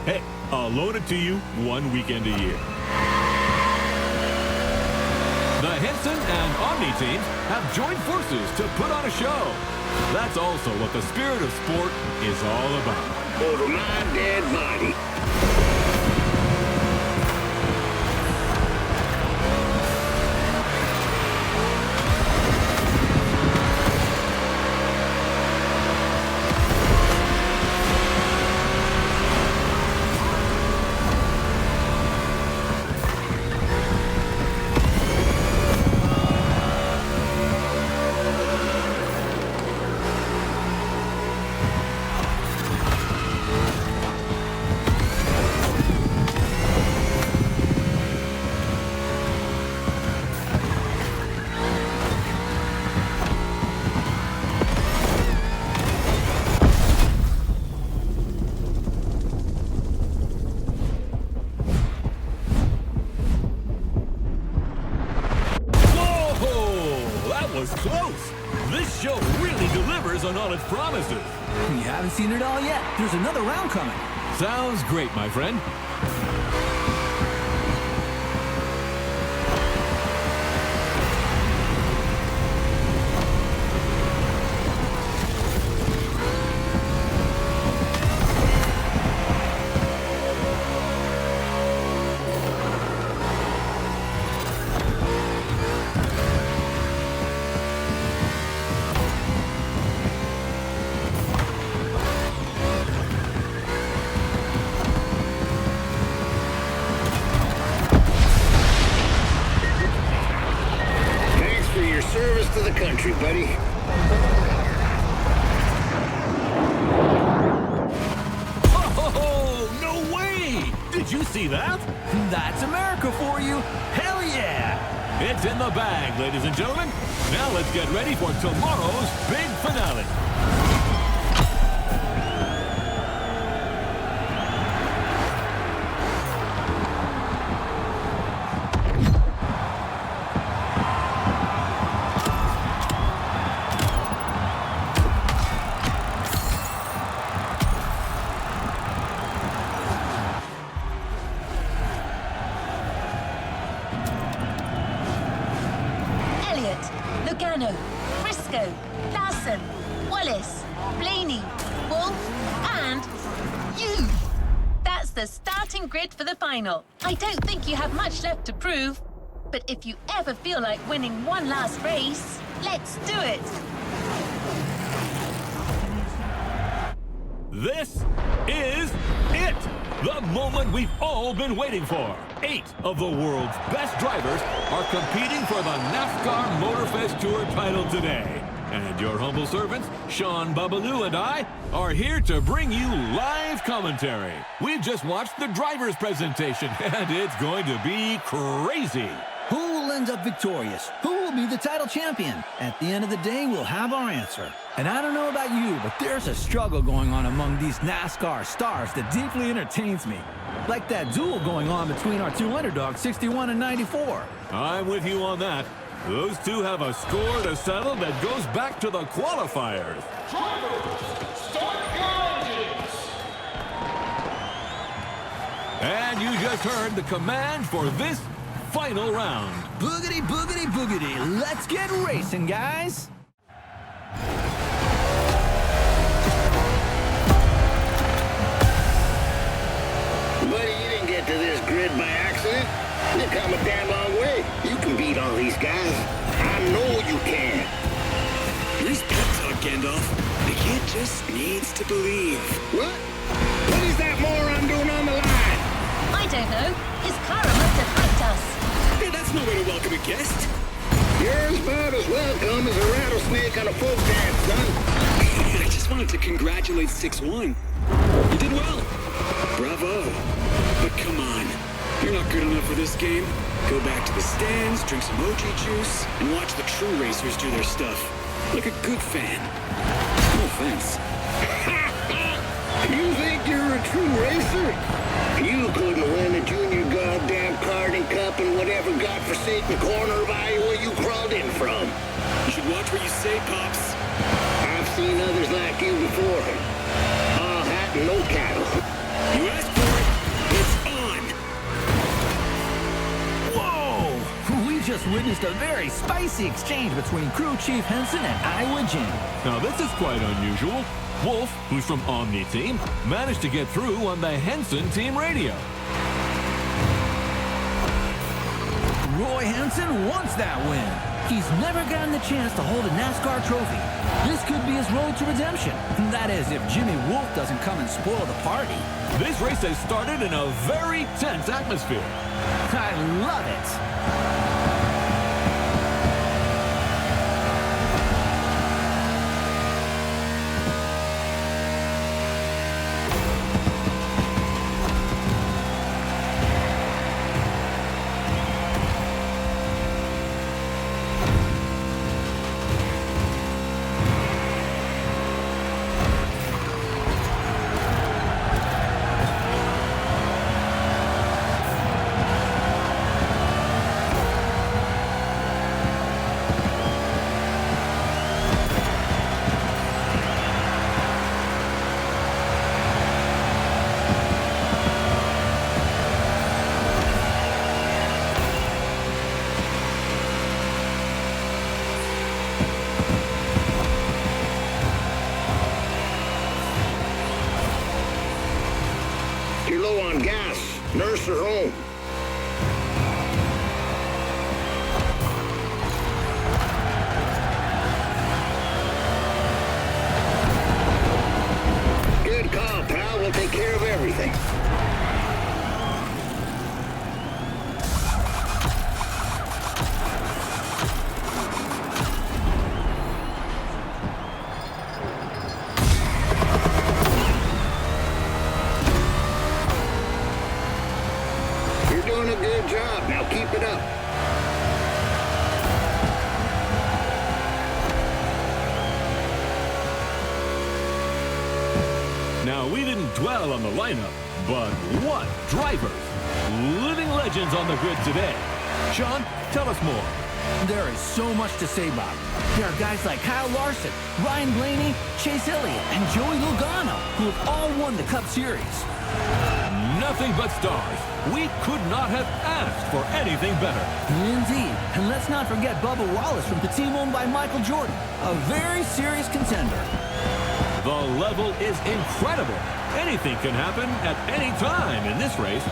Hey, I'll loan it to you one weekend a year. The Henson and Omni teams have joined forces to put on a show. That's also what the spirit of sport is all about. Over my dead body. Close! This show really delivers on all its promises. We haven't seen it all yet. There's another round coming. Sounds great, my friend. rest of the country, buddy. Oh, no way! Did you see that? That's America for you. Hell yeah! It's in the bag, ladies and gentlemen. Now let's get ready for tomorrow's big finale. Logano, Briscoe, Larson, Wallace, Blaney, Wolf, and you. That's the starting grid for the final. I don't think you have much left to prove, but if you ever feel like winning one last race, let's do it. This is it! The moment we've all been waiting for. 8 of the world's best drivers are competing for the Nascar Motorfest Tour title today. And your humble servants, Sean Babaloo and I, are here to bring you live commentary. We've just watched the driver's presentation, and it's going to be crazy. Who will end up victorious? Who will be the title champion? At the end of the day, we'll have our answer. And I don't know about you, but there's a struggle going on among these NASCAR stars that deeply entertains me. Like that duel going on between our two underdogs, 61 and 94. I'm with you on that. Those two have a score to settle that goes back to the qualifiers. Drivers, start your engines! And you just heard the command for this final round. Boogity, boogity, boogity. Let's get racing, guys. Buddy, you didn't get to this grid by accident. You've come a damn long way. You can beat all these guys. I know you can. Nice pep talk, Gandalf. The kid just needs to believe. What? What is that moron doing on the line? I don't know. His car must have hacked us. Hey, that's no way to welcome a guest. You're about as welcome as a rattlesnake on a folk dance, son. I just wanted to congratulate 6-1. You did well. Bravo. But come on. You're not good enough for this game. Go back to the stands, drink some mochi juice, and watch the true racers do their stuff. Like a good fan. No offense. You think you're a true racer? You couldn't win the junior goddamn karting cup in whatever godforsaken corner of Iowa you crawled in from. You should watch what you say, Pops. I've seen others like you before. All hat and no cattle. You asked for it. It's on. Whoa! We just witnessed a very spicy exchange between crew chief Henson and Iowa Jim. Now this is quite unusual. Wolf, who's from Omni Team, managed to get through on the Henson team radio. Roy Henson wants that win. He's never gotten the chance to hold a NASCAR trophy. This could be his road to redemption. That is, if Jimmy Wolf doesn't come and spoil the party. This race has started in a very tense atmosphere. I love it. You're low on gas. Nurse her home. Good call, pal. We'll take care of everything. Now, we didn't dwell on the lineup, but what drivers! Living legends on the grid today. Sean, tell us more. There is so much to say, Bob. There are guys like Kyle Larson, Ryan Blaney, Chase Elliott, and Joey Logano, who have all won the Cup Series. Nothing but stars. We could not have asked for anything better. Indeed. And let's not forget Bubba Wallace from the team owned by Michael Jordan, a very serious contender. The level is incredible. Anything can happen at any time in this race.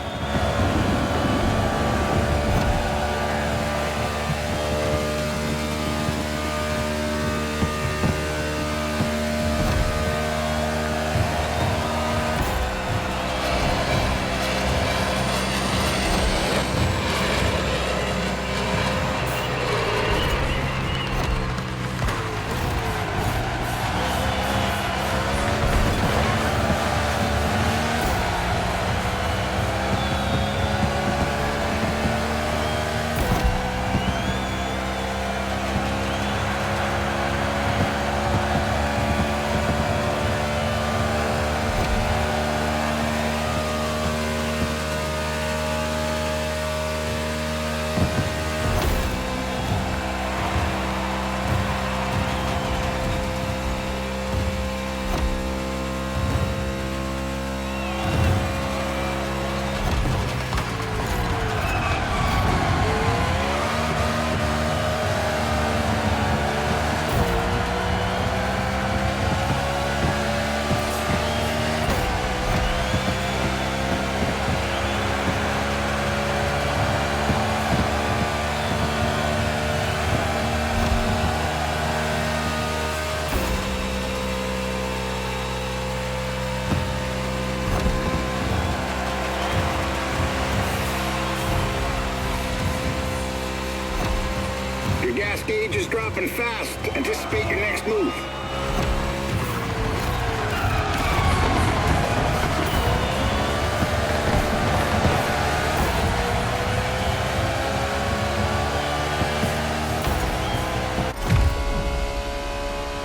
Gas gauge is dropping fast. Anticipate your next move.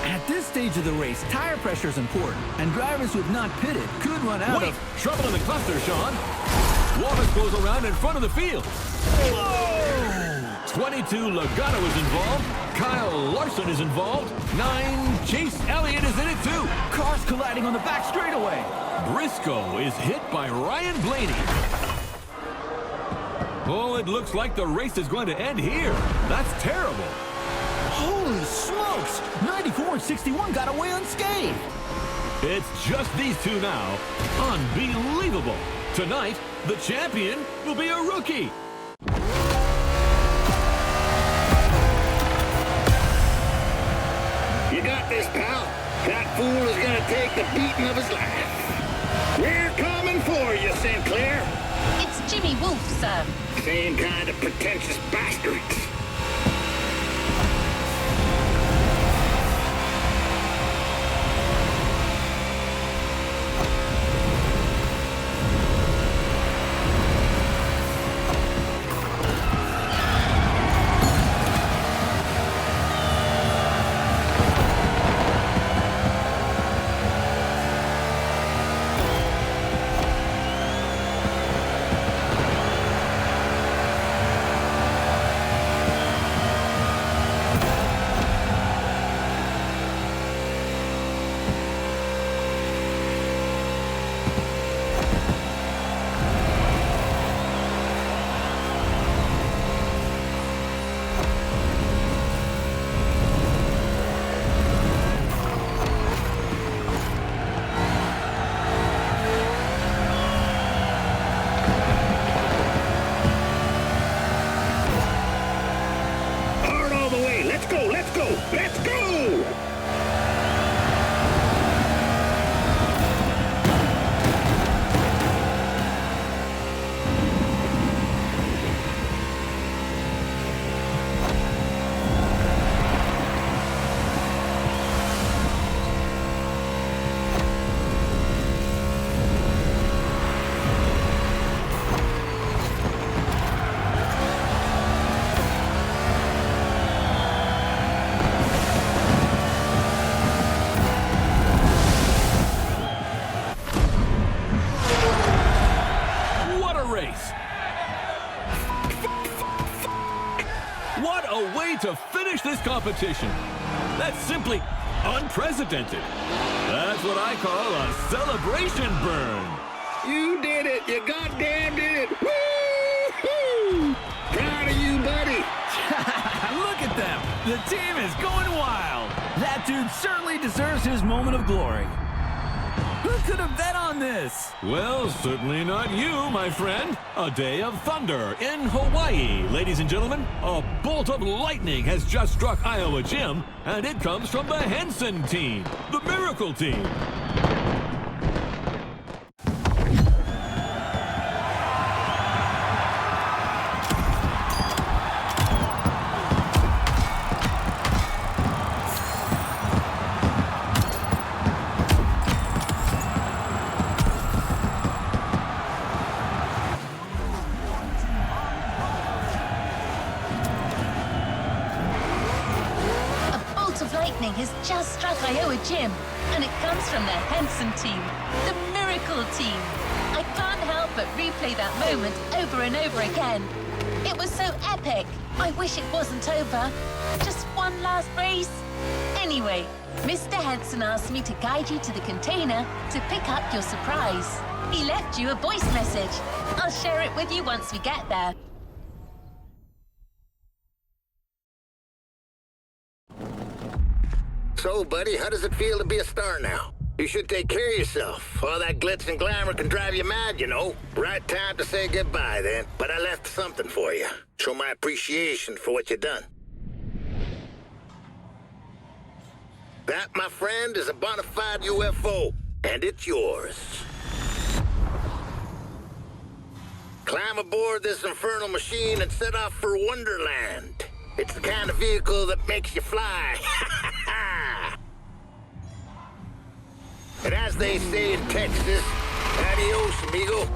At this stage of the race, tire pressure is important, and drivers who have not pitted could run out Wait, of... trouble in the cluster, Sean. Wallace goes around in front of the field. Whoa! 22, Logano is involved. Kyle Larson is involved. 9, Chase Elliott is in it too. Cars colliding on the back straightaway. Briscoe is hit by Ryan Blaney. Oh, it looks like the race is going to end here. That's terrible. Holy smokes! 94 and 61 got away unscathed. It's just these two now. Unbelievable. Tonight, the champion will be a rookie. You got this, pal. That fool is gonna take the beating of his life. We're coming for you, Sinclair. It's Jimmy Wolf, sir. Same kind of pretentious bastards. Let's go! What a way to finish this competition. That's simply unprecedented. That's what I call a celebration burn. You did it! You goddamn did it! Woo-hoo! Proud of you, buddy! Look at them! The team is going wild! That dude certainly deserves his moment of glory. Who could have bet on this? Well, certainly not you, my friend. A day of thunder in Hawaii, ladies and gentlemen. A bolt of lightning has just struck Iowa Gym, and it comes from the Henson team, the Miracle Team. Has just struck Iowa Gym, and it comes from the Henson team, the Miracle Team. I can't help but replay that moment over and over again. It was so epic. I wish it wasn't over. Just one last race. Anyway, Mr. Henson asked me to guide you to the container to pick up your surprise. He left you a voice message. I'll share it with you once we get there. So, buddy, how does it feel to be a star now? You should take care of yourself. All that glitz and glamour can drive you mad, you know. Right time to say goodbye, then. But I left something for you. Show my appreciation for what you done. That, my friend, is a bona fide UFO, and it's yours. Climb aboard this infernal machine and set off for Wonderland. It's the kind of vehicle that makes you fly. And as they say in Texas, adios, amigo.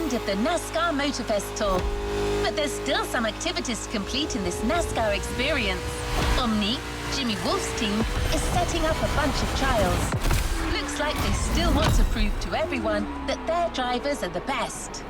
end of the Nascar Motorfest Tour. But there's still some activities to complete in this NASCAR experience. Omni, Jimmy Wolf's team, is setting up a bunch of trials. Looks like they still want to prove to everyone that their drivers are the best.